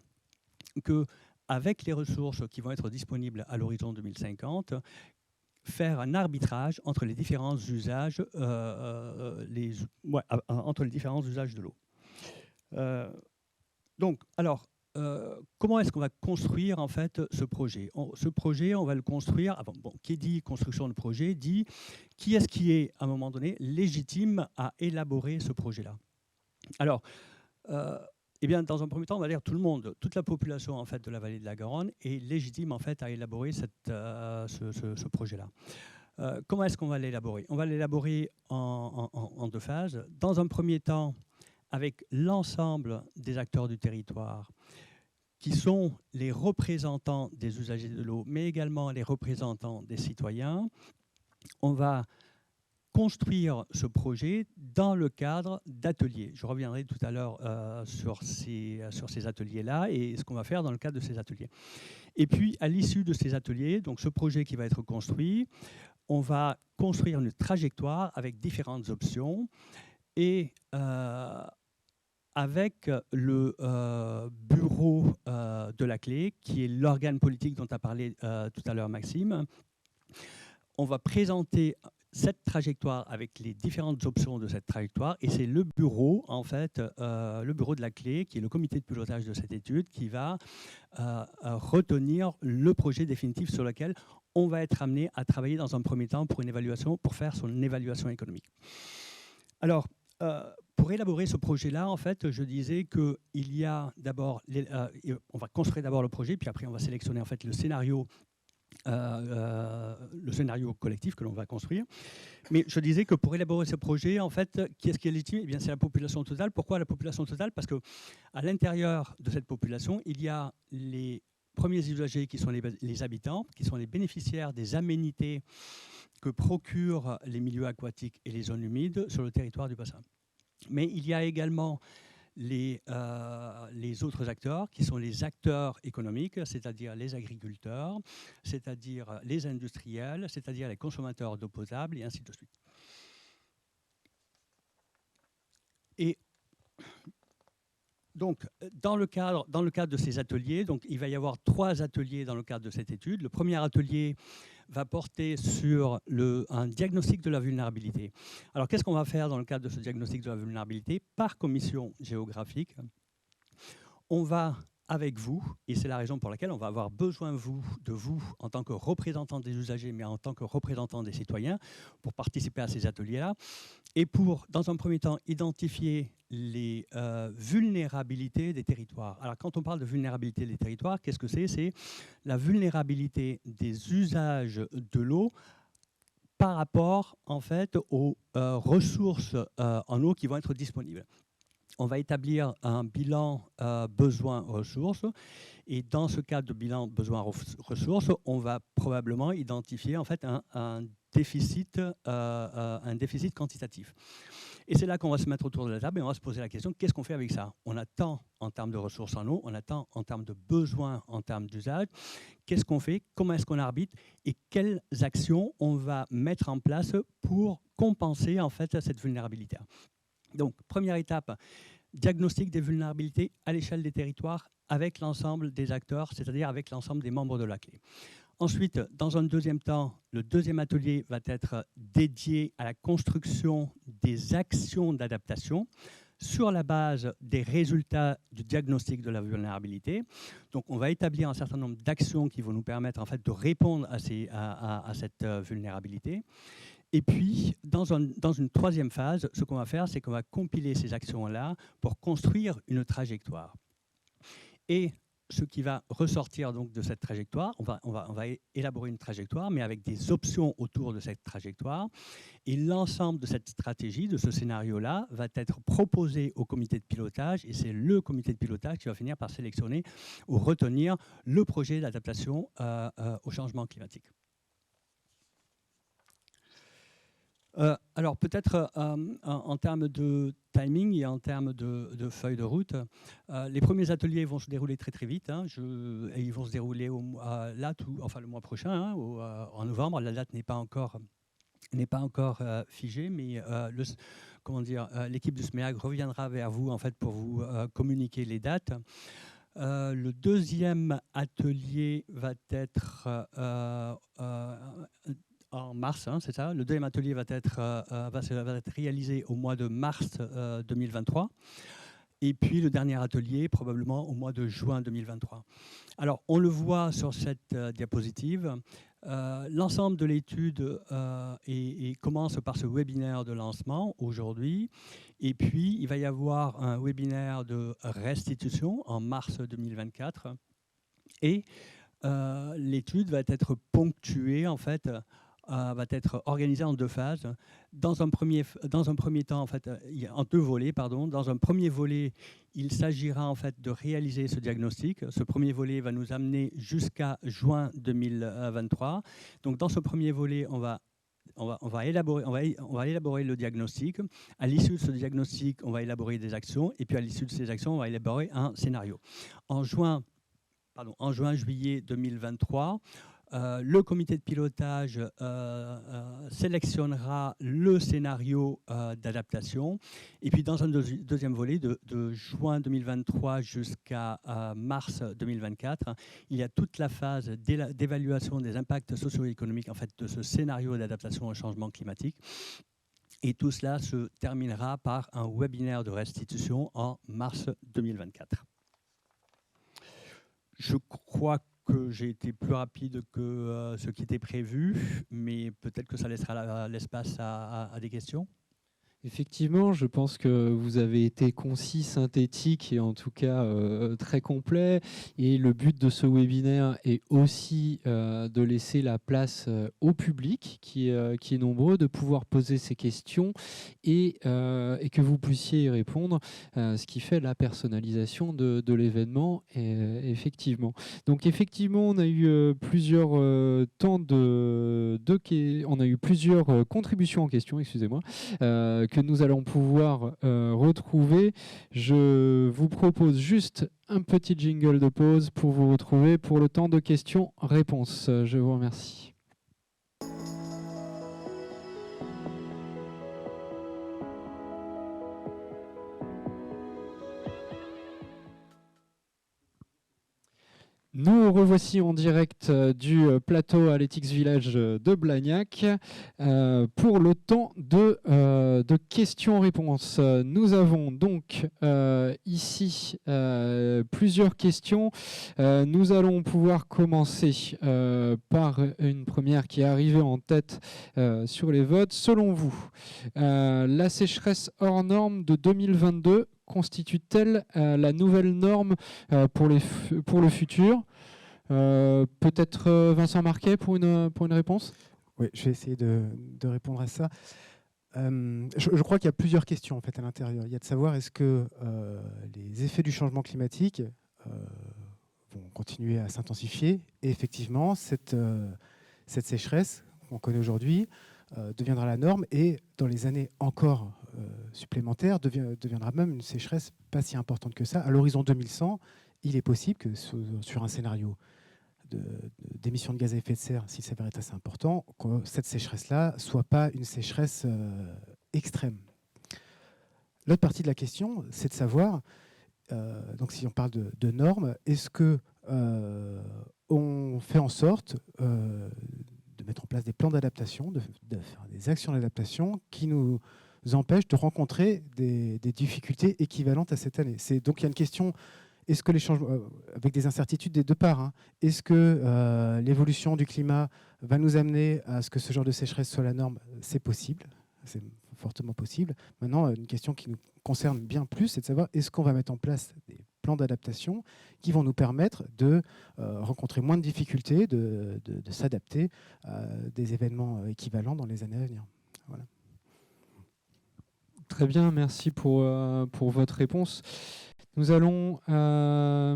qu'avec les ressources qui vont être disponibles à l'horizon 2050, faire un arbitrage entre les différents usages, entre les différents usages de l'eau. Donc, alors, comment est-ce qu'on va construire en fait ce projet? Ce projet, on va le construire. Qui dit construction de projet dit qui est-ce qui est à un moment donné légitime à élaborer ce projet-là. Alors, eh bien, dans un premier temps, on va dire tout le monde, toute la population en fait de la vallée de la Garonne est légitime en fait à élaborer ce projet-là. Comment est-ce qu'on va l'élaborer? On va l'élaborer en deux phases. Dans un premier temps, avec l'ensemble des acteurs du territoire, qui sont les représentants des usagers de l'eau, mais également les représentants des citoyens. On va construire ce projet dans le cadre d'ateliers. Je reviendrai tout à l'heure sur ces ateliers-là et ce qu'on va faire dans le cadre de ces ateliers. Et puis, à l'issue de ces ateliers, donc ce projet qui va être construit, on va construire une trajectoire avec différentes options et avec le bureau de la clé, qui est l'organe politique dont a parlé tout à l'heure Maxime, on va présenter cette trajectoire avec les différentes options de cette trajectoire, et c'est le bureau, en fait, le bureau de la clé, qui est le comité de pilotage de cette étude, qui va retenir le projet définitif sur lequel on va être amené à travailler dans un premier temps pour une évaluation, pour faire son évaluation économique. Alors, pour élaborer ce projet-là, en fait, je disais qu'il y a d'abord, on va construire d'abord le projet, puis après on va sélectionner en fait le scénario collectif que l'on va construire. Mais je disais que pour élaborer ce projet, en fait, qui est-ce qui est légitime ? Eh bien, c'est la population totale. Pourquoi la population totale ? Parce qu'à l'intérieur de cette population, il y a les premiers usagers qui sont les habitants, qui sont les bénéficiaires des aménités que procurent les milieux aquatiques et les zones humides sur le territoire du bassin. Mais il y a également les autres acteurs, qui sont les acteurs économiques, c'est-à-dire les agriculteurs, c'est-à-dire les industriels, c'est-à-dire les consommateurs d'eau potable, et ainsi de suite. Et donc, dans le cadre de ces ateliers, donc, il va y avoir 3 ateliers dans le cadre de cette étude. Le premier atelier va porter sur un diagnostic de la vulnérabilité. Alors, qu'est-ce qu'on va faire dans le cadre de ce diagnostic de la vulnérabilité ? Par commission géographique, on va, avec vous, et c'est la raison pour laquelle on va avoir besoin de vous en tant que représentant des usagers, mais en tant que représentant des citoyens, pour participer à ces ateliers-là, et pour, dans un premier temps, identifier les vulnérabilités des territoires. Alors, quand on parle de vulnérabilité des territoires, qu'est-ce que c'est ? C'est la vulnérabilité des usages de l'eau par rapport, en fait, aux ressources en eau qui vont être disponibles. On va établir un bilan besoins-ressources, et dans ce cadre de bilan besoins-ressources, on va probablement identifier en fait un déficit quantitatif. Et c'est là qu'on va se mettre autour de la table et on va se poser la question, qu'est-ce qu'on fait avec ça ? On a tant en termes de ressources en eau, on a tant en termes de besoins, en termes d'usage. Qu'est-ce qu'on fait ? Comment est-ce qu'on arbitre ? Et quelles actions on va mettre en place pour compenser en fait cette vulnérabilité ? Donc, première étape, diagnostic des vulnérabilités à l'échelle des territoires avec l'ensemble des acteurs, c'est-à-dire avec l'ensemble des membres de la clé. Ensuite, dans un deuxième temps, le deuxième atelier va être dédié à la construction des actions d'adaptation sur la base des résultats du diagnostic de la vulnérabilité. Donc, on va établir un certain nombre d'actions qui vont nous permettre en fait, de répondre à cette vulnérabilité. Et puis, dans une troisième phase, ce qu'on va faire, c'est qu'on va compiler ces actions-là pour construire une trajectoire. Et ce qui va ressortir donc de cette trajectoire, on va élaborer une trajectoire, mais avec des options autour de cette trajectoire. Et l'ensemble de cette stratégie, de ce scénario-là, va être proposé au comité de pilotage, et c'est le comité de pilotage qui va finir par sélectionner ou retenir le projet d'adaptation au changement climatique. Alors peut-être en termes de timing et en termes de feuille de route, les premiers ateliers vont se dérouler très très vite. Et ils vont se dérouler le mois prochain, en novembre. La date n'est pas encore figée, mais l'équipe du SMEAG reviendra vers vous en fait pour vous communiquer les dates. Le deuxième atelier va être en mars, c'est ça. Le deuxième atelier va être réalisé au mois de mars 2023. Et puis le dernier atelier, probablement au mois de juin 2023. Alors, on le voit sur cette diapositive. L'ensemble de l'étude commence par ce webinaire de lancement aujourd'hui. Et puis, il va y avoir un webinaire de restitution en mars 2024. Et l'étude va être ponctuée, en fait, va être organisé en deux phases. Dans un premier temps, en fait, en deux volets, pardon. Dans un premier volet, il s'agira en fait de réaliser ce diagnostic. Ce premier volet va nous amener jusqu'à juin 2023. Donc, dans ce premier volet, on va élaborer le diagnostic. À l'issue de ce diagnostic, on va élaborer des actions. Et puis, à l'issue de ces actions, on va élaborer un scénario. En juin-juillet 2023, le comité de pilotage sélectionnera le scénario d'adaptation. Et puis, dans un deuxième volet, de juin 2023 jusqu'à mars 2024, il y a toute la phase d'évaluation des impacts socio-économiques en fait, de ce scénario d'adaptation au changement climatique. Et tout cela se terminera par un webinaire de restitution en mars 2024. Je crois que j'ai été plus rapide que ce qui était prévu, mais peut-être que ça laissera l'espace à des questions. Effectivement, je pense que vous avez été concis, synthétique et en tout cas très complet. Et le but de ce webinaire est aussi de laisser la place au public qui est nombreux, de pouvoir poser ses questions et que vous puissiez y répondre, ce qui fait la personnalisation de l'événement. Effectivement. Donc effectivement, on a eu plusieurs on a eu plusieurs contributions en question, excusez-moi. Que nous allons pouvoir retrouver. Je vous propose juste un petit jingle de pause pour vous retrouver pour le temps de questions-réponses. Je vous remercie. Nous revoici en direct du plateau Athletics Village de Blagnac pour le temps de questions-réponses. Nous avons donc ici plusieurs questions. Nous allons pouvoir commencer par une première qui est arrivée en tête sur les votes. Selon vous, la sécheresse hors norme de 2022 constitue-t-elle la nouvelle norme pour le futur? Peut-être Vincent Marquet pour une réponse? Oui, je vais essayer de répondre à ça. Je crois qu'il y a plusieurs questions en fait, à l'intérieur. Il y a de savoir est-ce que les effets du changement climatique vont continuer à s'intensifier. Et effectivement, cette sécheresse qu'on connaît aujourd'hui deviendra la norme et dans les années encore supplémentaires deviendra même une sécheresse pas si importante que ça. À l'horizon 2100, il est possible que sur un scénario d'émissions de gaz à effet de serre, s'il s'avère être assez important, que cette sécheresse-là ne soit pas une sécheresse extrême. L'autre partie de la question, c'est de savoir, donc si on parle de normes, est-ce que on fait en sorte de mettre en place des plans d'adaptation, de faire des actions d'adaptation qui nous empêchent de rencontrer des difficultés équivalentes à cette année. Donc il y a une question, est-ce que les changements, avec des incertitudes des deux parts, hein, est-ce que l'évolution du climat va nous amener à ce que ce genre de sécheresse soit la norme? C'est possible, c'est fortement possible. Maintenant, une question qui nous concerne bien plus, c'est de savoir est-ce qu'on va mettre en place des plans d'adaptation qui vont nous permettre de rencontrer moins de difficultés, de s'adapter à des événements équivalents dans les années à venir. Voilà. Très bien, merci pour votre réponse. Nous allons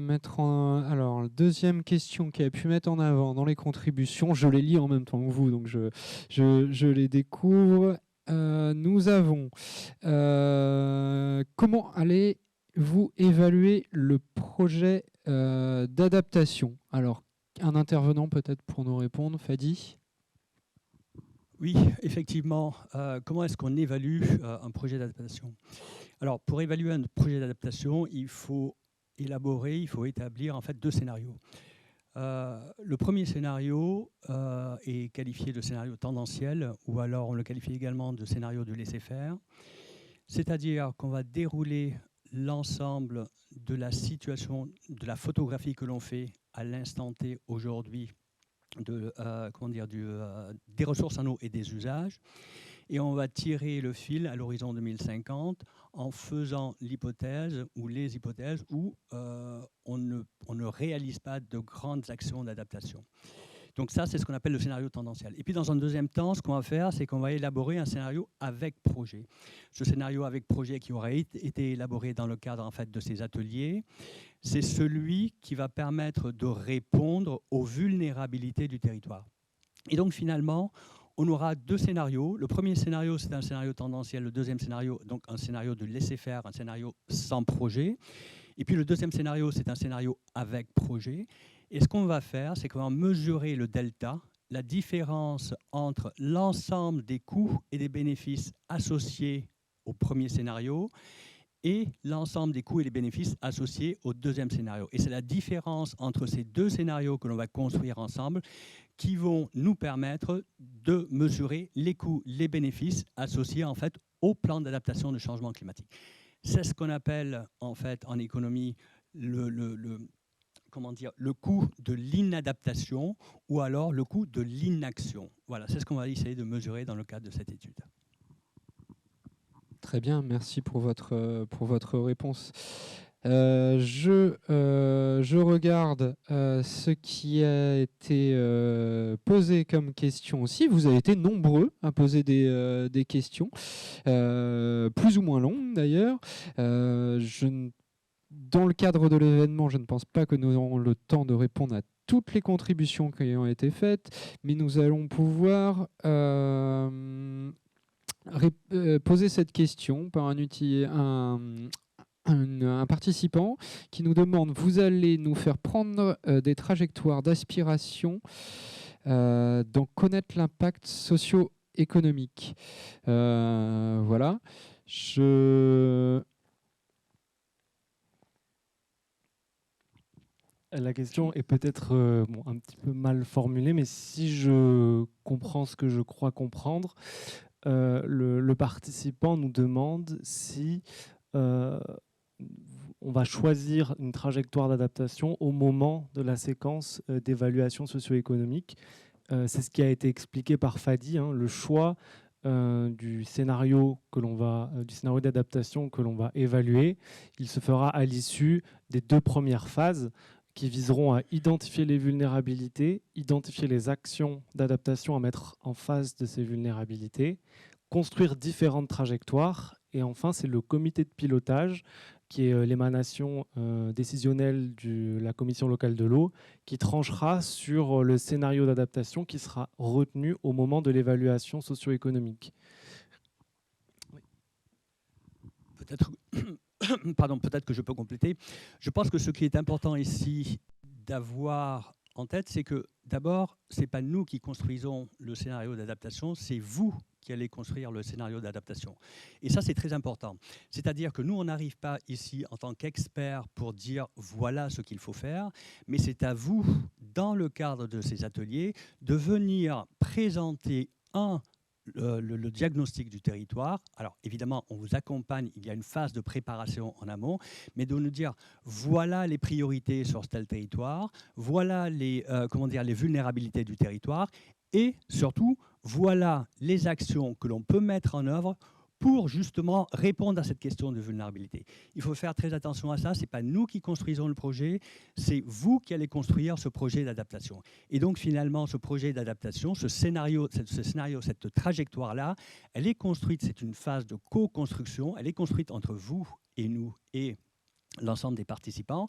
mettre alors, deuxième question qui a pu mettre en avant dans les contributions. Je les lis en même temps que vous, donc je les découvre. Nous avons comment allez-vous évaluer le projet d'adaptation? Alors, un intervenant peut-être pour nous répondre, Fadi? Oui, effectivement. Comment est-ce qu'on évalue un projet d'adaptation? Alors, pour évaluer un projet d'adaptation, il faut établir en fait deux scénarios. Le premier scénario est qualifié de scénario tendanciel, ou alors on le qualifie également de scénario de laisser-faire. C'est-à-dire qu'on va dérouler l'ensemble de la situation, de la photographie que l'on fait à l'instant T aujourd'hui, des ressources en eau et des usages. Et on va tirer le fil à l'horizon 2050 en faisant l'hypothèse ou les hypothèses où on ne réalise pas de grandes actions d'adaptation. Donc ça, c'est ce qu'on appelle le scénario tendanciel. Et puis dans un deuxième temps, ce qu'on va faire, c'est qu'on va élaborer un scénario avec projet. Ce scénario avec projet qui aurait été élaboré dans le cadre en fait, de ces ateliers, c'est celui qui va permettre de répondre aux vulnérabilités du territoire. Et donc finalement, on aura deux scénarios. Le premier scénario, c'est un scénario tendanciel. Le deuxième scénario, donc un scénario de laisser-faire, un scénario sans projet. Et puis le deuxième scénario, c'est un scénario avec projet. Et ce qu'on va faire, c'est qu'on va mesurer le delta, la différence entre l'ensemble des coûts et des bénéfices associés au premier scénario et l'ensemble des coûts et des bénéfices associés au deuxième scénario. Et c'est la différence entre ces deux scénarios que l'on va construire ensemble qui vont nous permettre de mesurer les coûts, les bénéfices associés en fait au plan d'adaptation du changement climatique. C'est ce qu'on appelle en fait en économie le coût de l'inadaptation ou alors le coût de l'inaction. Voilà, c'est ce qu'on va essayer de mesurer dans le cadre de cette étude. Très bien, merci pour votre réponse. Je regarde ce qui a été posé comme question aussi. Vous avez été nombreux à poser des questions, plus ou moins longues d'ailleurs. Dans le cadre de l'événement, je ne pense pas que nous aurons le temps de répondre à toutes les contributions qui ont été faites, mais nous allons pouvoir poser cette question par un participant qui nous demande: vous allez nous faire prendre des trajectoires d'aspiration, donc connaître l'impact socio-économique. Voilà. La question est peut-être un petit peu mal formulée, mais si je comprends ce que je crois comprendre, le participant nous demande si on va choisir une trajectoire d'adaptation au moment de la séquence d'évaluation socio-économique. C'est ce qui a été expliqué par Fadi, hein, le choix du scénario d'adaptation que l'on va évaluer. Il se fera à l'issue des deux premières phases qui viseront à identifier les vulnérabilités, identifier les actions d'adaptation à mettre en face de ces vulnérabilités, construire différentes trajectoires, et enfin c'est le comité de pilotage qui est l'émanation décisionnelle de la commission locale de l'eau qui tranchera sur le scénario d'adaptation qui sera retenu au moment de l'évaluation socio-économique. Oui. Peut-être que je peux compléter. Je pense que ce qui est important ici d'avoir en tête, c'est que d'abord, ce n'est pas nous qui construisons le scénario d'adaptation, c'est vous qui allez construire le scénario d'adaptation. Et ça, c'est très important. C'est-à-dire que nous, on n'arrive pas ici en tant qu'experts pour dire voilà ce qu'il faut faire, mais c'est à vous, dans le cadre de ces ateliers, de venir présenter le diagnostic du territoire. Alors évidemment, on vous accompagne, il y a une phase de préparation en amont, mais de nous dire voilà les priorités sur tel territoire, voilà les vulnérabilités du territoire, et surtout, voilà les actions que l'on peut mettre en œuvre pour justement répondre à cette question de vulnérabilité. Il faut faire très attention à ça, ce n'est pas nous qui construisons le projet, c'est vous qui allez construire ce projet d'adaptation. Et donc finalement, ce projet d'adaptation, ce scénario, cette trajectoire-là, elle est construite, c'est une phase de co-construction, elle est construite entre vous et nous et l'ensemble des participants,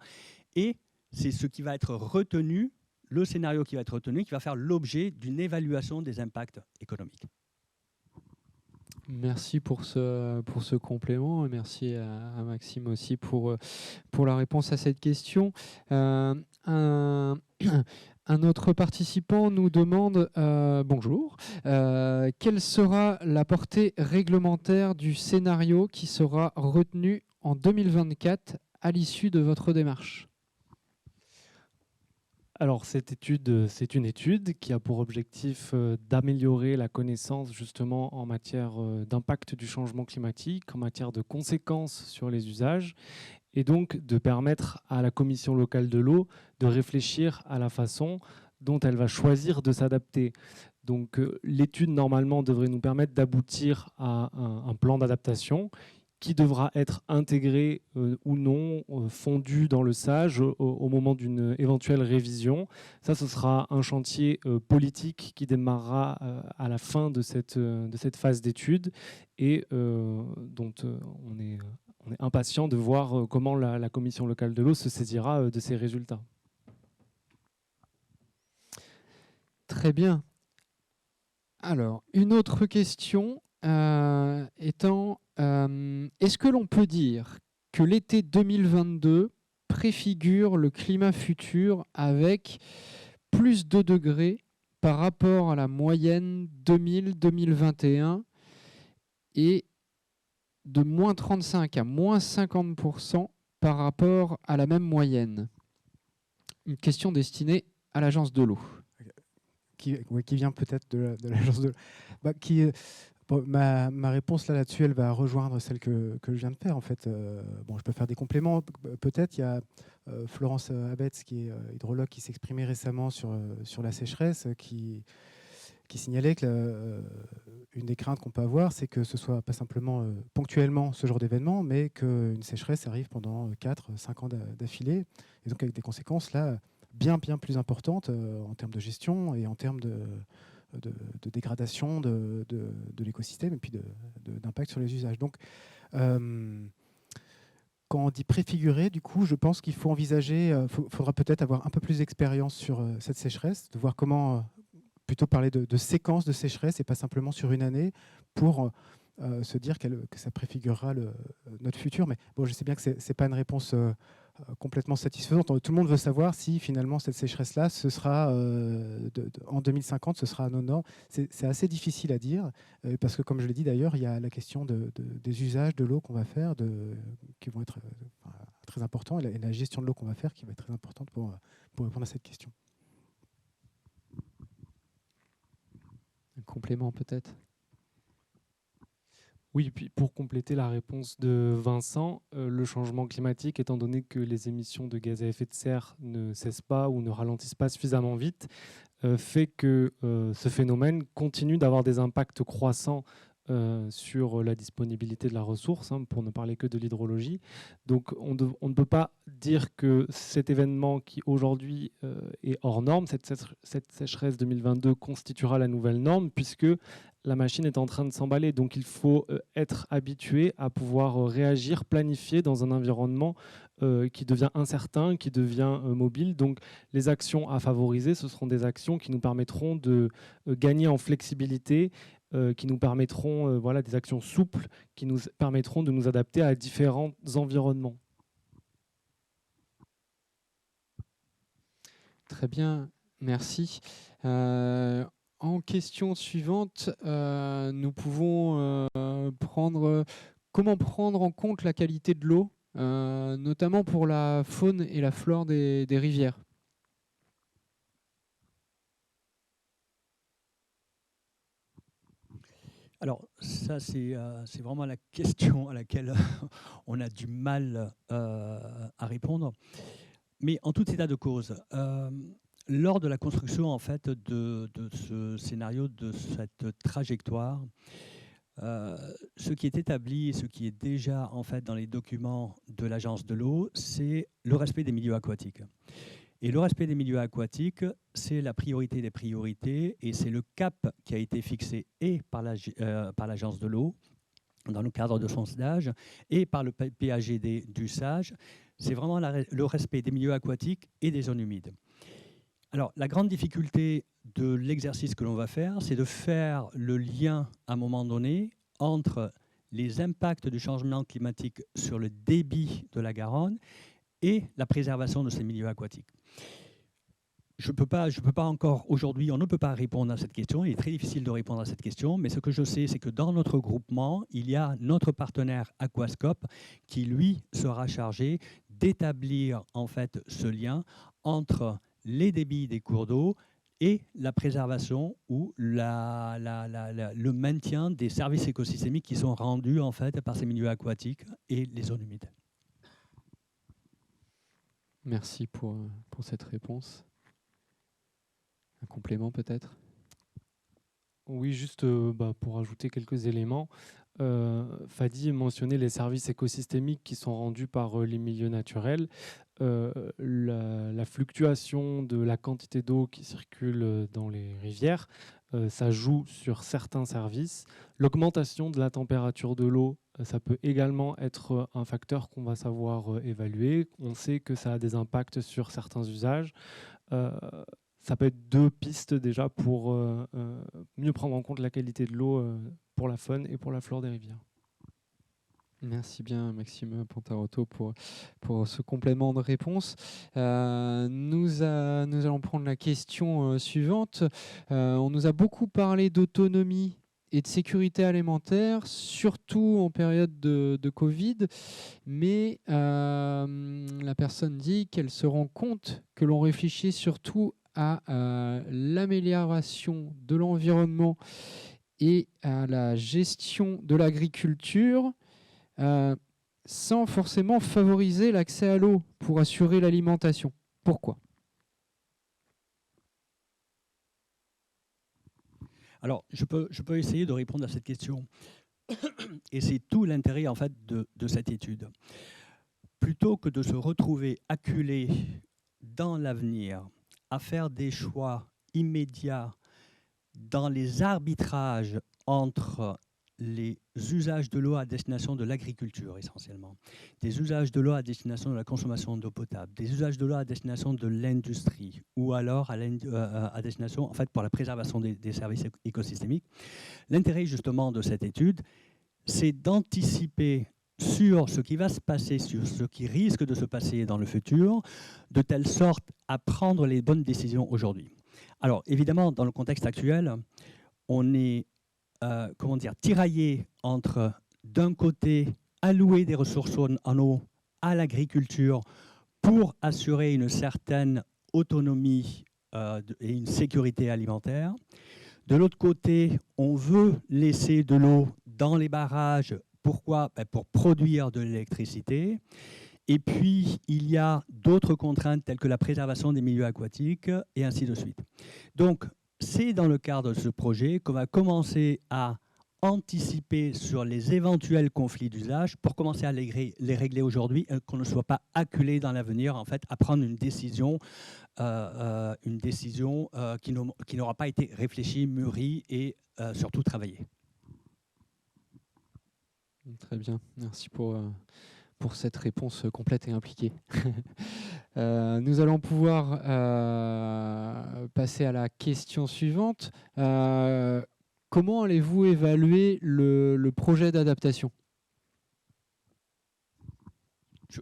et c'est ce qui va être retenu, le scénario qui va être retenu, qui va faire l'objet d'une évaluation des impacts économiques. Merci pour ce complément et merci à Maxime aussi pour la réponse à cette question. Un autre participant nous demande bonjour, quelle sera la portée réglementaire du scénario qui sera retenu en 2024 à l'issue de votre démarche ? Alors cette étude, c'est une étude qui a pour objectif d'améliorer la connaissance justement en matière d'impact du changement climatique, en matière de conséquences sur les usages, et donc de permettre à la commission locale de l'eau de réfléchir à la façon dont elle va choisir de s'adapter. Donc l'étude normalement devrait nous permettre d'aboutir à un plan d'adaptation qui devra être intégré ou non, fondu dans le SAGE au moment d'une éventuelle révision. Ça, ce sera un chantier politique qui démarrera à la fin de cette phase d'étude et dont on est impatient de voir comment la Commission locale de l'eau se saisira de ces résultats. Très bien. Alors, une autre question étant, est-ce que l'on peut dire que l'été 2022 préfigure le climat futur avec plus de degrés par rapport à la moyenne 2000-2021 et de moins 35 à moins 50% par rapport à la même moyenne? Une question destinée à l'Agence de l'eau. Qui vient peut-être de l'Agence de l'eau. Ma réponse là-dessus, elle va rejoindre celle que je viens de faire. En fait, je peux faire des compléments. Peut-être il y a Florence Abetz, qui est hydrologue, qui s'exprimait récemment sur la sécheresse, qui signalait que une des craintes qu'on peut avoir, c'est que ce soit pas simplement ponctuellement ce genre d'événement, mais qu'une sécheresse arrive pendant 4-5 ans d'affilée, et donc avec des conséquences là bien plus importantes en termes de gestion et en termes de dégradation de l'écosystème et puis d'impact sur les usages. Donc, quand on dit préfigurer, du coup, je pense qu'il faut envisager, faudra peut-être avoir un peu plus d'expérience sur cette sécheresse, de voir comment plutôt parler de séquences de sécheresse et pas simplement sur une année pour se dire que ça préfigurera notre futur. Mais bon, je sais bien que c'est pas une réponse complètement satisfaisante. Tout le monde veut savoir si finalement cette sécheresse-là, ce sera en 2050, ce sera non norme. C'est assez difficile à dire parce que, comme je l'ai dit d'ailleurs, il y a la question des usages de l'eau qu'on va faire, qui vont être très importants, et la gestion de l'eau qu'on va faire qui va être très importante pour répondre à cette question. Un complément peut-être? Oui, puis pour compléter la réponse de Vincent, le changement climatique, étant donné que les émissions de gaz à effet de serre ne cessent pas ou ne ralentissent pas suffisamment vite, fait que ce phénomène continue d'avoir des impacts croissants sur la disponibilité de la ressource, pour ne parler que de l'hydrologie. Donc on ne peut pas dire que cet événement qui aujourd'hui est hors norme, cette sécheresse 2022 constituera la nouvelle norme, puisque la machine est en train de s'emballer. Donc il faut être habitué à pouvoir réagir, planifier dans un environnement qui devient incertain, qui devient mobile. Donc les actions à favoriser, ce seront des actions qui nous permettront de gagner en flexibilité, qui nous permettront, des actions souples, qui nous permettront de nous adapter à différents environnements. Très bien, merci. En question suivante, nous pouvons comment prendre en compte la qualité de l'eau, notamment pour la faune et la flore des rivières. Alors ça, c'est vraiment la question à laquelle on a du mal à répondre. Mais en tout état de cause, lors de la construction en fait de ce scénario, de cette trajectoire, ce qui est établi et ce qui est déjà en fait dans les documents de l'Agence de l'eau, c'est le respect des milieux aquatiques. Et le respect des milieux aquatiques, c'est la priorité des priorités et c'est le cap qui a été fixé et par l'Agence de l'eau dans le cadre de son stage et par le PAGD du SAGE. C'est vraiment le respect des milieux aquatiques et des zones humides. Alors, la grande difficulté de l'exercice que l'on va faire, c'est de faire le lien à un moment donné entre les impacts du changement climatique sur le débit de la Garonne et la préservation de ces milieux aquatiques. Je peux pas encore aujourd'hui, on ne peut pas répondre à cette question. Il est très difficile de répondre à cette question, mais ce que je sais, c'est que dans notre groupement, il y a notre partenaire Aquascope qui, lui, sera chargé d'établir en fait ce lien entre les débits des cours d'eau et la préservation ou le maintien des services écosystémiques qui sont rendus en fait par ces milieux aquatiques et les zones humides. Merci pour cette réponse. Un complément peut-être? Oui, juste pour ajouter quelques éléments. Fadi mentionnait les services écosystémiques qui sont rendus par les milieux naturels. La fluctuation de la quantité d'eau qui circule dans les rivières, ça joue sur certains services. L'augmentation de la température de l'eau, ça peut également être un facteur qu'on va savoir évaluer. On sait que ça a des impacts sur certains usages. Ça peut être 2 pistes déjà pour mieux prendre en compte la qualité de l'eau pour la faune et pour la flore des rivières. Merci bien Maxime Pantarotto pour ce complément de réponse. Nous allons prendre la question suivante. On nous a beaucoup parlé d'autonomie et de sécurité alimentaire, surtout en période de Covid, mais la personne dit qu'elle se rend compte que l'on réfléchit surtout à l'amélioration de l'environnement et à la gestion de l'agriculture, sans forcément favoriser l'accès à l'eau pour assurer l'alimentation. Pourquoi ? Alors, je peux essayer de répondre à cette question. Et c'est tout l'intérêt en fait de cette étude. Plutôt que de se retrouver acculé dans l'avenir à faire des choix immédiats dans les arbitrages entre les usages de l'eau à destination de l'agriculture essentiellement, des usages de l'eau à destination de la consommation d'eau potable, des usages de l'eau à destination de l'industrie ou alors à destination en fait pour la préservation des services écosystémiques. L'intérêt justement de cette étude, c'est d'anticiper sur ce qui va se passer, sur ce qui risque de se passer dans le futur, de telle sorte à prendre les bonnes décisions aujourd'hui. Alors évidemment, dans le contexte actuel, on est tiraillé entre, d'un côté, allouer des ressources en eau à l'agriculture pour assurer une certaine autonomie et une sécurité alimentaire. De l'autre côté, on veut laisser de l'eau dans les barrages. Pourquoi ? Pour produire de l'électricité. Et puis, il y a d'autres contraintes telles que la préservation des milieux aquatiques et ainsi de suite. Donc, c'est dans le cadre de ce projet qu'on va commencer à anticiper sur les éventuels conflits d'usage pour commencer à les régler aujourd'hui, qu'on ne soit pas acculé dans l'avenir en fait, à prendre une décision qui n'aura pas été réfléchie, mûrie et surtout travaillée. Très bien, merci pour cette réponse complète et impliquée. Nous allons pouvoir passer à la question suivante. Comment allez-vous évaluer le projet d'adaptation ?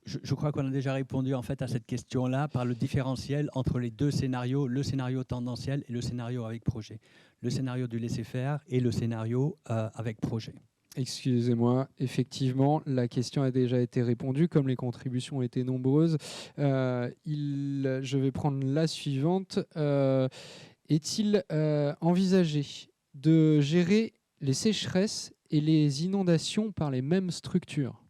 Je crois qu'on a déjà répondu en fait à cette question-là par le différentiel entre les 2 scénarios, le scénario tendanciel et le scénario avec projet. Le scénario du laisser-faire et le scénario avec projet. Excusez-moi, effectivement, la question a déjà été répondue, comme les contributions ont été nombreuses. Je vais prendre la suivante. Est-il envisagé de gérer les sécheresses et les inondations par les mêmes structures ?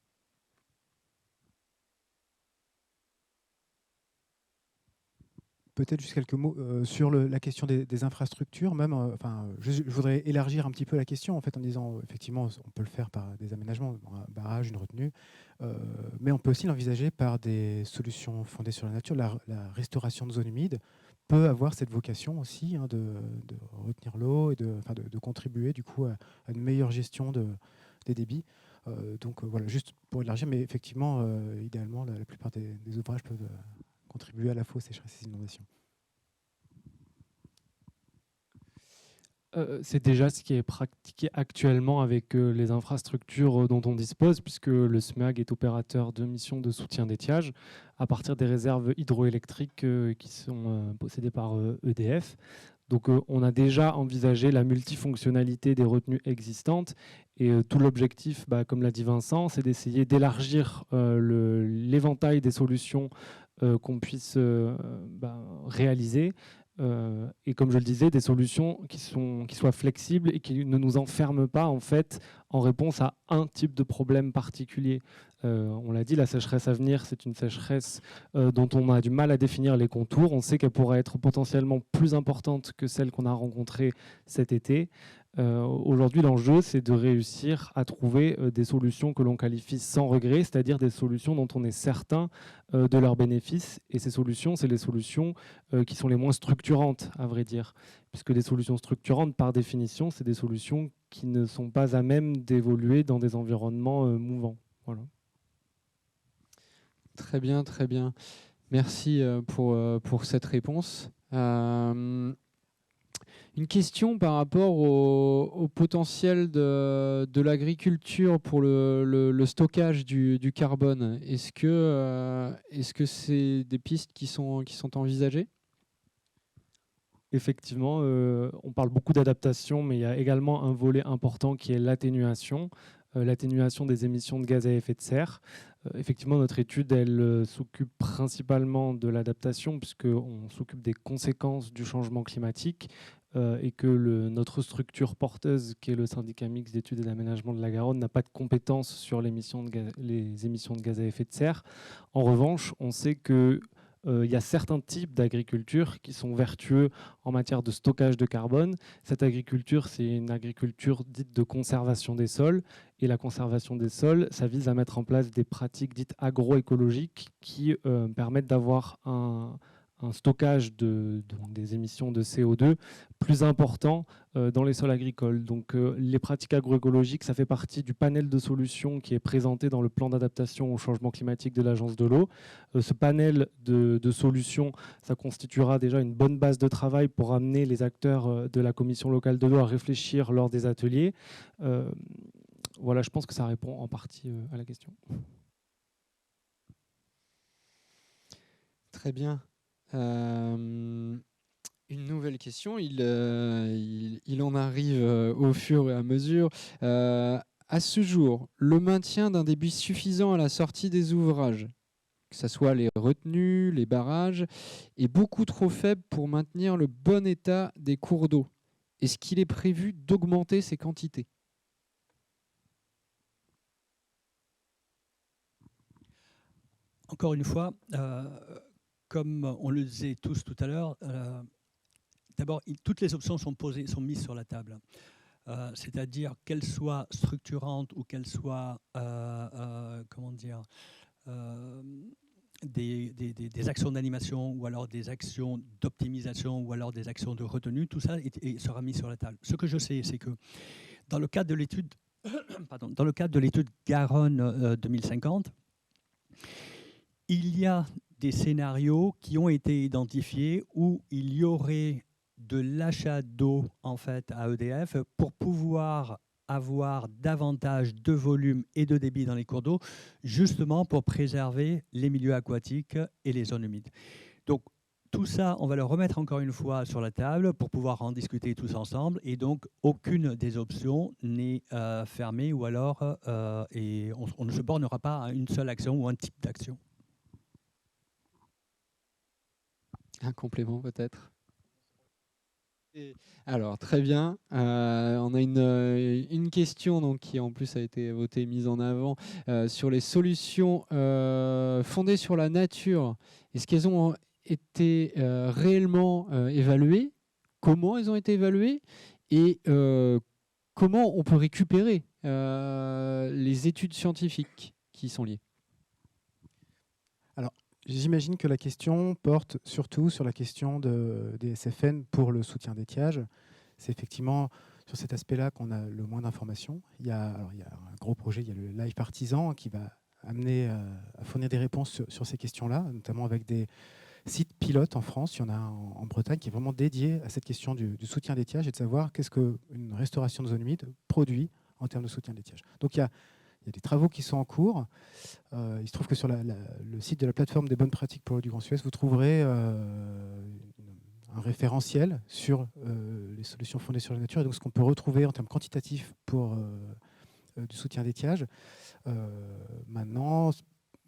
Peut-être juste quelques mots sur la question des infrastructures. Même, je voudrais élargir un petit peu la question en fait, en disant effectivement, on peut le faire par des aménagements, un barrage, une retenue, mais on peut aussi l'envisager par des solutions fondées sur la nature. La restauration de zones humides peut avoir cette vocation aussi de retenir l'eau et de contribuer du coup à une meilleure gestion des débits. Donc voilà, juste pour élargir, mais effectivement, idéalement, la plupart des ouvrages peuvent contribuer à la fois aux sécheresses et aux inondations. C'est déjà ce qui est pratiqué actuellement avec les infrastructures dont on dispose, puisque le SMEAG est opérateur de missions de soutien d'étiage à partir des réserves hydroélectriques qui sont possédées par EDF. Donc on a déjà envisagé la multifonctionnalité des retenues existantes et tout l'objectif, comme l'a dit Vincent, c'est d'essayer d'élargir l'éventail des solutions qu'on puisse réaliser. Et comme je le disais, des solutions qui soient flexibles et qui ne nous enferment pas en fait en réponse à un type de problème particulier. On l'a dit, la sécheresse à venir, c'est une sécheresse dont on a du mal à définir les contours. On sait qu'elle pourrait être potentiellement plus importante que celle qu'on a rencontrée cet été. Aujourd'hui, l'enjeu, c'est de réussir à trouver des solutions que l'on qualifie sans regret, c'est-à-dire des solutions dont on est certain de leurs bénéfices. Et ces solutions, c'est les solutions qui sont les moins structurantes, à vrai dire. Puisque les solutions structurantes, par définition, c'est des solutions qui ne sont pas à même d'évoluer dans des environnements mouvants. Voilà. Très bien, très bien. Merci pour cette réponse. Une question par rapport au potentiel de l'agriculture pour le stockage du carbone. Est-ce que c'est des pistes qui sont envisagées ? Effectivement, on parle beaucoup d'adaptation, mais il y a également un volet important qui est l'atténuation des émissions de gaz à effet de serre. Effectivement, notre étude, elle s'occupe principalement de l'adaptation, puisqu'on s'occupe des conséquences du changement climatique et que notre structure porteuse, qui est le syndicat mixte d'études et d'aménagement de la Garonne, n'a pas de compétences sur les émissions de gaz à effet de serre. En revanche, on sait que il y a certains types d'agriculture qui sont vertueux en matière de stockage de carbone. Cette agriculture, c'est une agriculture dite de conservation des sols. Et la conservation des sols, ça vise à mettre en place des pratiques dites agroécologiques qui permettent d'avoir un stockage des émissions de CO2 plus important dans les sols agricoles. Donc les pratiques agroécologiques, ça fait partie du panel de solutions qui est présenté dans le plan d'adaptation au changement climatique de l'Agence de l'eau. Ce panel de solutions, ça constituera déjà une bonne base de travail pour amener les acteurs de la Commission locale de l'eau à réfléchir lors des ateliers. Voilà, je pense que ça répond en partie à la question. Très bien. Une nouvelle question, il en arrive au fur et à mesure. À ce jour, le maintien d'un débit suffisant à la sortie des ouvrages, que ce soit les retenues, les barrages, est beaucoup trop faible pour maintenir le bon état des cours d'eau. Est-ce qu'il est prévu d'augmenter ces quantités ? Encore une fois, comme on le disait tous tout à l'heure, d'abord, toutes les options sont mises sur la table. C'est-à-dire qu'elles soient structurantes ou qu'elles soient, des actions d'animation ou alors des actions d'optimisation ou alors des actions de retenue, tout ça sera mis sur la table. Ce que je sais, c'est que dans le cadre de l'étude, Garonne 2050, il y a des scénarios qui ont été identifiés où il y aurait de l'achat d'eau en fait à EDF pour pouvoir avoir davantage de volume et de débit dans les cours d'eau, justement pour préserver les milieux aquatiques et les zones humides. Donc tout ça, on va le remettre encore une fois sur la table pour pouvoir en discuter tous ensemble. Et donc aucune des options n'est fermée ou alors on ne se bornera pas à une seule action ou un type d'action. Un complément peut-être. Alors très bien, on a une question donc, qui en plus a été votée, mise en avant, sur les solutions fondées sur la nature. Est-ce qu'elles ont été réellement évaluées ? Comment elles ont été évaluées ? Et comment on peut récupérer les études scientifiques qui y sont liées ? Alors, j'imagine que la question porte surtout sur la question des SFN pour le soutien d'étiage. C'est effectivement sur cet aspect-là qu'on a le moins d'informations. Il y a un gros projet, il y a le Life Partisan qui va amener à fournir des réponses sur ces questions-là, notamment avec des sites pilotes en France. Il y en a un en Bretagne qui est vraiment dédié à cette question du soutien d'étiage et de savoir qu'est-ce qu'une restauration de zone humide produit en termes de soutien d'étiage. Donc il y a des travaux qui sont en cours. Il se trouve que sur le site de la plateforme des bonnes pratiques pour l'eau du Grand Suez, vous trouverez un référentiel sur les solutions fondées sur la nature et donc ce qu'on peut retrouver en termes quantitatifs pour du soutien d'étiage. Maintenant,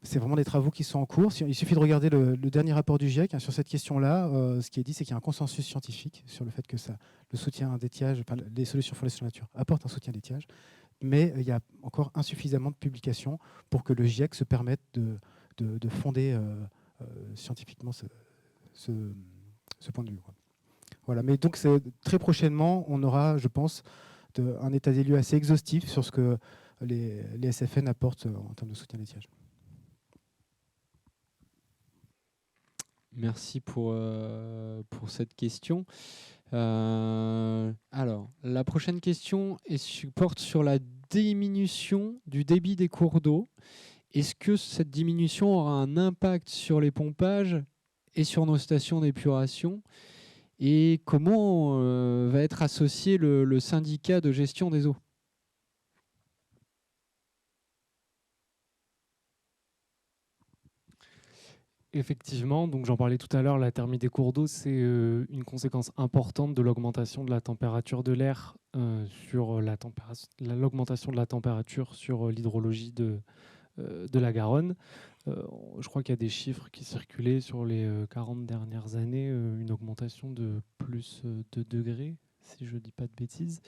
c'est vraiment des travaux qui sont en cours. Il suffit de regarder le dernier rapport du GIEC sur cette question-là. Ce qui est dit, c'est qu'il y a un consensus scientifique sur le fait que le soutien d'étiage, les solutions fondées sur la nature apportent un soutien d'étiage. Mais il y a encore insuffisamment de publications pour que le GIEC se permette de fonder scientifiquement ce point de vue. Voilà. Mais donc très prochainement, on aura, je pense, un état des lieux assez exhaustif sur ce que les SFN apportent en termes de soutien à l'étiage. Merci pour cette question. Alors, la prochaine question porte sur la diminution du débit des cours d'eau. Est-ce que cette diminution aura un impact sur les pompages et sur nos stations d'épuration? Et comment va être associé le syndicat de gestion des eaux? Effectivement, donc j'en parlais tout à l'heure, la thermie des cours d'eau, c'est une conséquence importante de l'augmentation de la température de l'air sur l'augmentation de la température sur l'hydrologie de la Garonne. Je crois qu'il y a des chiffres qui circulaient sur les 40 dernières années, une augmentation de plus de degrés, si je ne dis pas de bêtises.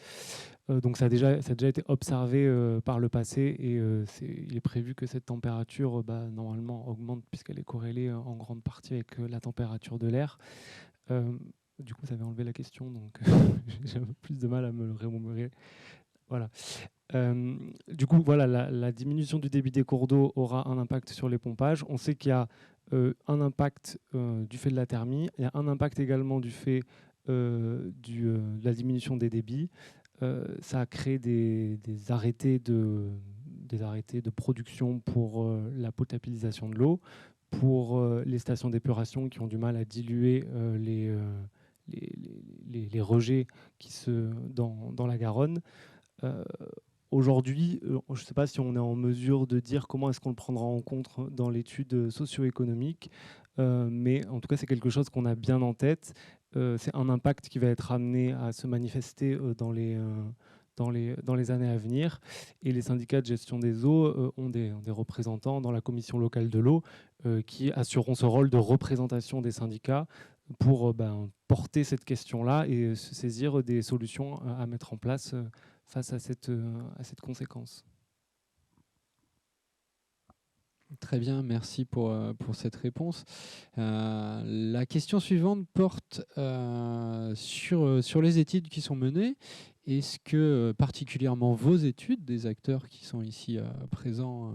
Donc ça a déjà été observé par le passé et il est prévu que cette température normalement augmente puisqu'elle est corrélée en grande partie avec la température de l'air. Du coup, ça avait enlevé la question, donc j'ai un peu plus de mal à me le remémorer. Voilà. Du coup, voilà, la diminution du débit des cours d'eau aura un impact sur les pompages. On sait qu'il y a un impact du fait de la thermie. Il y a un impact également du fait de la diminution des débits. Ça a créé des arrêtés de production pour la potabilisation de l'eau, pour les stations d'épuration qui ont du mal à diluer les rejets dans la Garonne. Aujourd'hui, je ne sais pas si on est en mesure de dire comment est-ce qu'on le prendra en compte dans l'étude socio-économique, mais en tout cas, c'est quelque chose qu'on a bien en tête. C'est un impact qui va être amené à se manifester dans les années à venir. Et les syndicats de gestion des eaux ont des représentants dans la commission locale de l'eau qui assureront ce rôle de représentation des syndicats pour porter cette question-là et se saisir des solutions à mettre en place face à cette conséquence. Très bien, merci pour cette réponse. La question suivante porte sur les études qui sont menées. Est-ce que, particulièrement vos études, des acteurs qui sont ici présents,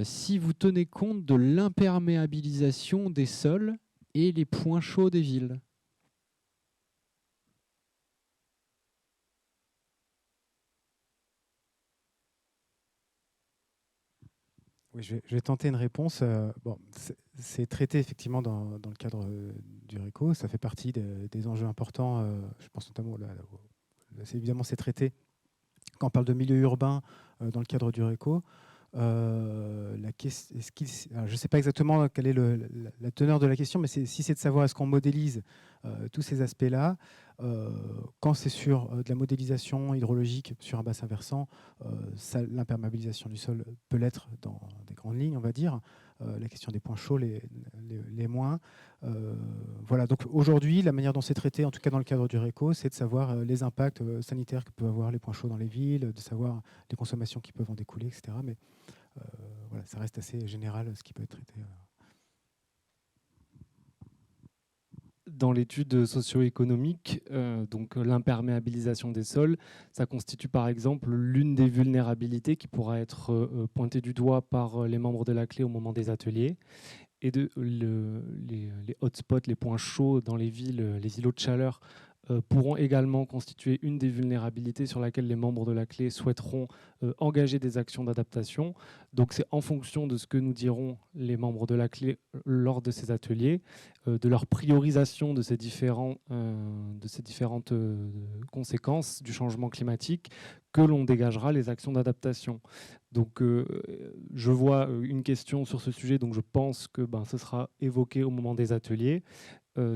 si vous tenez compte de l'imperméabilisation des sols et les points chauds des villes? Oui, je vais tenter une réponse. Bon, c'est traité effectivement dans le cadre du RECO. Ça fait partie des enjeux importants. Je pense notamment, évidemment, c'est traité quand on parle de milieu urbain dans le cadre du RECO. Je ne sais pas exactement quelle est la teneur de la question, mais si c'est de savoir est-ce qu'on modélise tous ces aspects-là. Quand c'est sur de la modélisation hydrologique sur un bassin versant, l'imperméabilisation du sol peut l'être dans des grandes lignes, on va dire. La question des points chauds, les moins. Voilà. Donc aujourd'hui, la manière dont c'est traité, en tout cas dans le cadre du RECO, c'est de savoir les impacts sanitaires que peuvent avoir les points chauds dans les villes, de savoir les consommations qui peuvent en découler, etc. Mais voilà, ça reste assez général ce qui peut être traité. Dans l'étude socio-économique, donc l'imperméabilisation des sols, ça constitue par exemple l'une des vulnérabilités qui pourra être pointée du doigt par les membres de la clé au moment des ateliers. Et les hotspots, les points chauds dans les villes, les îlots de chaleur, pourront également constituer une des vulnérabilités sur laquelle les membres de la clé souhaiteront engager des actions d'adaptation. Donc c'est en fonction de ce que nous diront les membres de la clé lors de ces ateliers, de leur priorisation de ces différentes conséquences du changement climatique, que l'on dégagera les actions d'adaptation. Donc je vois une question sur ce sujet, donc je pense que ce sera évoqué au moment des ateliers.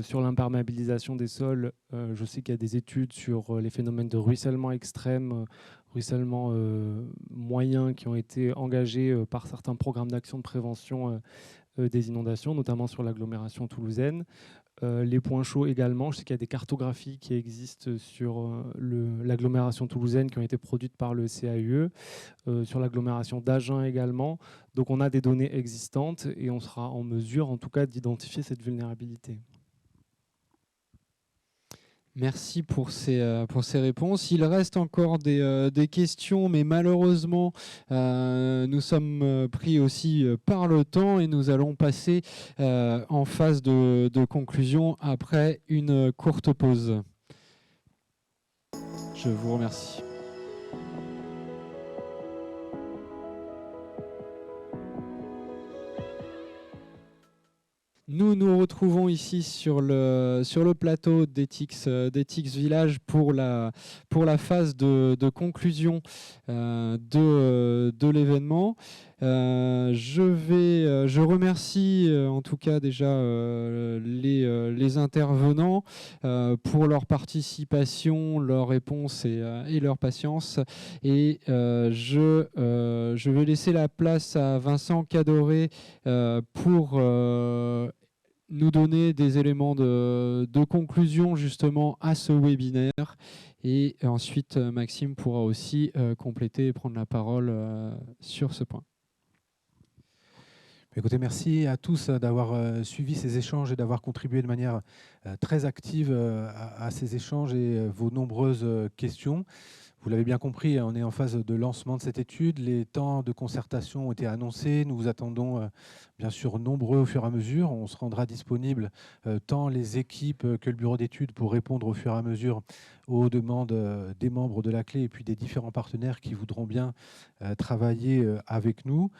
Sur l'imperméabilisation des sols, je sais qu'il y a des études sur les phénomènes de ruissellement extrême, ruissellement moyen qui ont été engagés par certains programmes d'action de prévention des inondations, notamment sur l'agglomération toulousaine. Les points chauds également, je sais qu'il y a des cartographies qui existent sur l'agglomération toulousaine qui ont été produites par le CAUE, sur l'agglomération d'Agen également. Donc on a des données existantes et on sera en mesure en tout cas d'identifier cette vulnérabilité. Merci pour ces réponses. Il reste encore des questions, mais malheureusement, nous sommes pris aussi par le temps et nous allons passer en phase de conclusion après une courte pause. Je vous remercie. Nous nous retrouvons ici sur le plateau d'Ethics Village pour la phase de conclusion de l'événement. Je remercie en tout cas déjà les intervenants pour leur participation, leurs réponses et leur patience. Et je vais laisser la place à Vincent Cadoré pour nous donner des éléments de conclusion justement à ce webinaire. Et ensuite, Maxime pourra aussi compléter et prendre la parole sur ce point. Écoutez, merci à tous d'avoir suivi ces échanges et d'avoir contribué de manière très active à ces échanges et vos nombreuses questions. Vous l'avez bien compris, on est en phase de lancement de cette étude. Les temps de concertation ont été annoncés. Nous vous attendons bien sûr nombreux au fur et à mesure. On se rendra disponible tant les équipes que le bureau d'études pour répondre au fur et à mesure aux demandes des membres de la clé et puis des différents partenaires qui voudront bien travailler avec nous.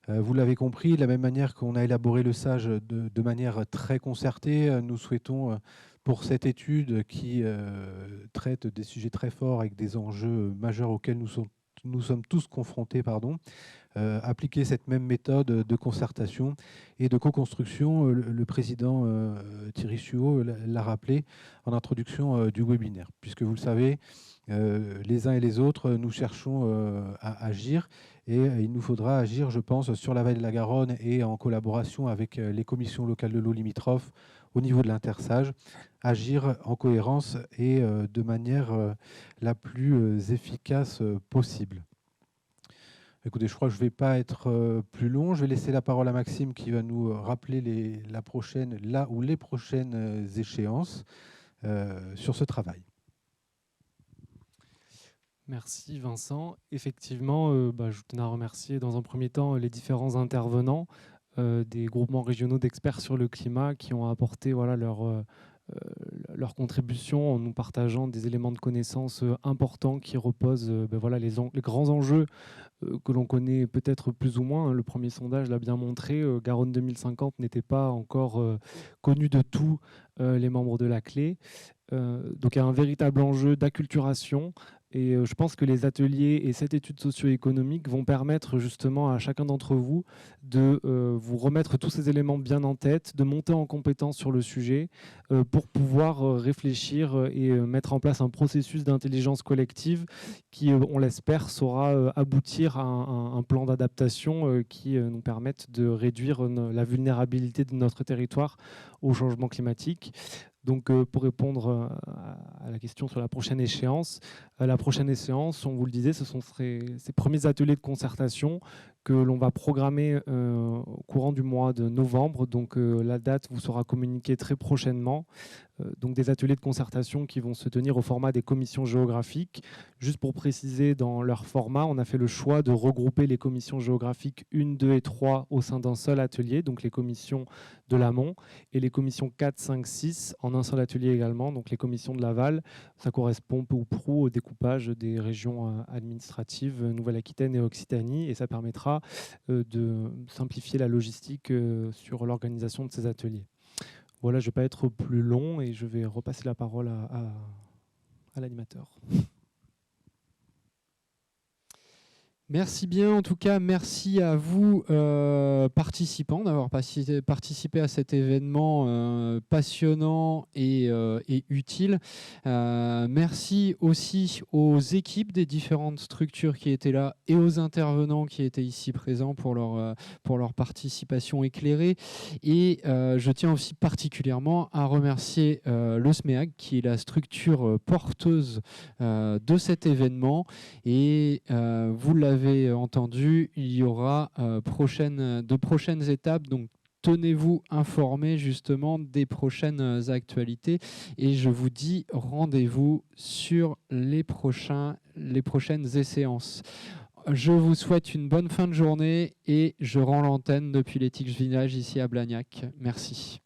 Vous l'avez compris, de la même manière qu'on a élaboré le SAGE de manière très concertée, nous souhaitons pour cette étude qui traite des sujets très forts avec des enjeux majeurs auxquels nous sommes tous confrontés, appliquer cette même méthode de concertation et de co-construction. Le président Thierry Suot l'a rappelé en introduction du webinaire, puisque vous le savez, les uns et les autres, nous cherchons à agir et il nous faudra agir, je pense, sur la vallée de la Garonne et en collaboration avec les commissions locales de l'eau limitrophes au niveau de l'Intersage, agir en cohérence et de manière la plus efficace possible. Écoutez, je crois que je ne vais pas être plus long. Je vais laisser la parole à Maxime qui va nous rappeler les prochaines échéances sur ce travail. Merci Vincent. Effectivement, je tenais à remercier dans un premier temps les différents intervenants des groupements régionaux d'experts sur le climat qui ont apporté leur contribution en nous partageant des éléments de connaissance importants qui reposent les grands enjeux que l'on connaît peut-être plus ou moins. Le premier sondage l'a bien montré, Garonne 2050 n'était pas encore connu de tous les membres de la clé. Donc il y a un véritable enjeu d'acculturation. Et je pense que les ateliers et cette étude socio-économique vont permettre justement à chacun d'entre vous de vous remettre tous ces éléments bien en tête, de monter en compétence sur le sujet pour pouvoir réfléchir et mettre en place un processus d'intelligence collective qui, on l'espère, saura aboutir à un plan d'adaptation qui nous permette de réduire la vulnérabilité de notre territoire au changement climatique. Donc, pour répondre à la question sur la prochaine échéance, on vous le disait, ce sont ces premiers ateliers de concertation que l'on va programmer au courant du mois de novembre. Donc, la date vous sera communiquée très prochainement. Donc, des ateliers de concertation qui vont se tenir au format des commissions géographiques. Juste pour préciser, dans leur format, on a fait le choix de regrouper les commissions géographiques 1, 2 et 3 au sein d'un seul atelier, donc les commissions de l'amont, et les commissions 4, 5, 6 en un seul atelier également, donc les commissions de l'aval. Ça correspond peu ou prou au découpage des régions administratives Nouvelle-Aquitaine et Occitanie, et ça permettra de simplifier la logistique sur l'organisation de ces ateliers. Voilà, je ne vais pas être plus long et je vais repasser la parole à l'animateur. Merci bien, en tout cas, merci à vous participants d'avoir participé à cet événement passionnant et utile. Merci aussi aux équipes des différentes structures qui étaient là et aux intervenants qui étaient ici présents pour leur participation éclairée. Et je tiens aussi particulièrement à remercier le SMEAG qui est la structure porteuse de cet événement. Et vous l'avez entendu, il y aura de prochaines étapes, donc tenez-vous informés justement des prochaines actualités et je vous dis rendez-vous sur les prochaines séances. Je vous souhaite une bonne fin de journée et je rends l'antenne depuis l'Ethics Village ici à Blagnac. Merci.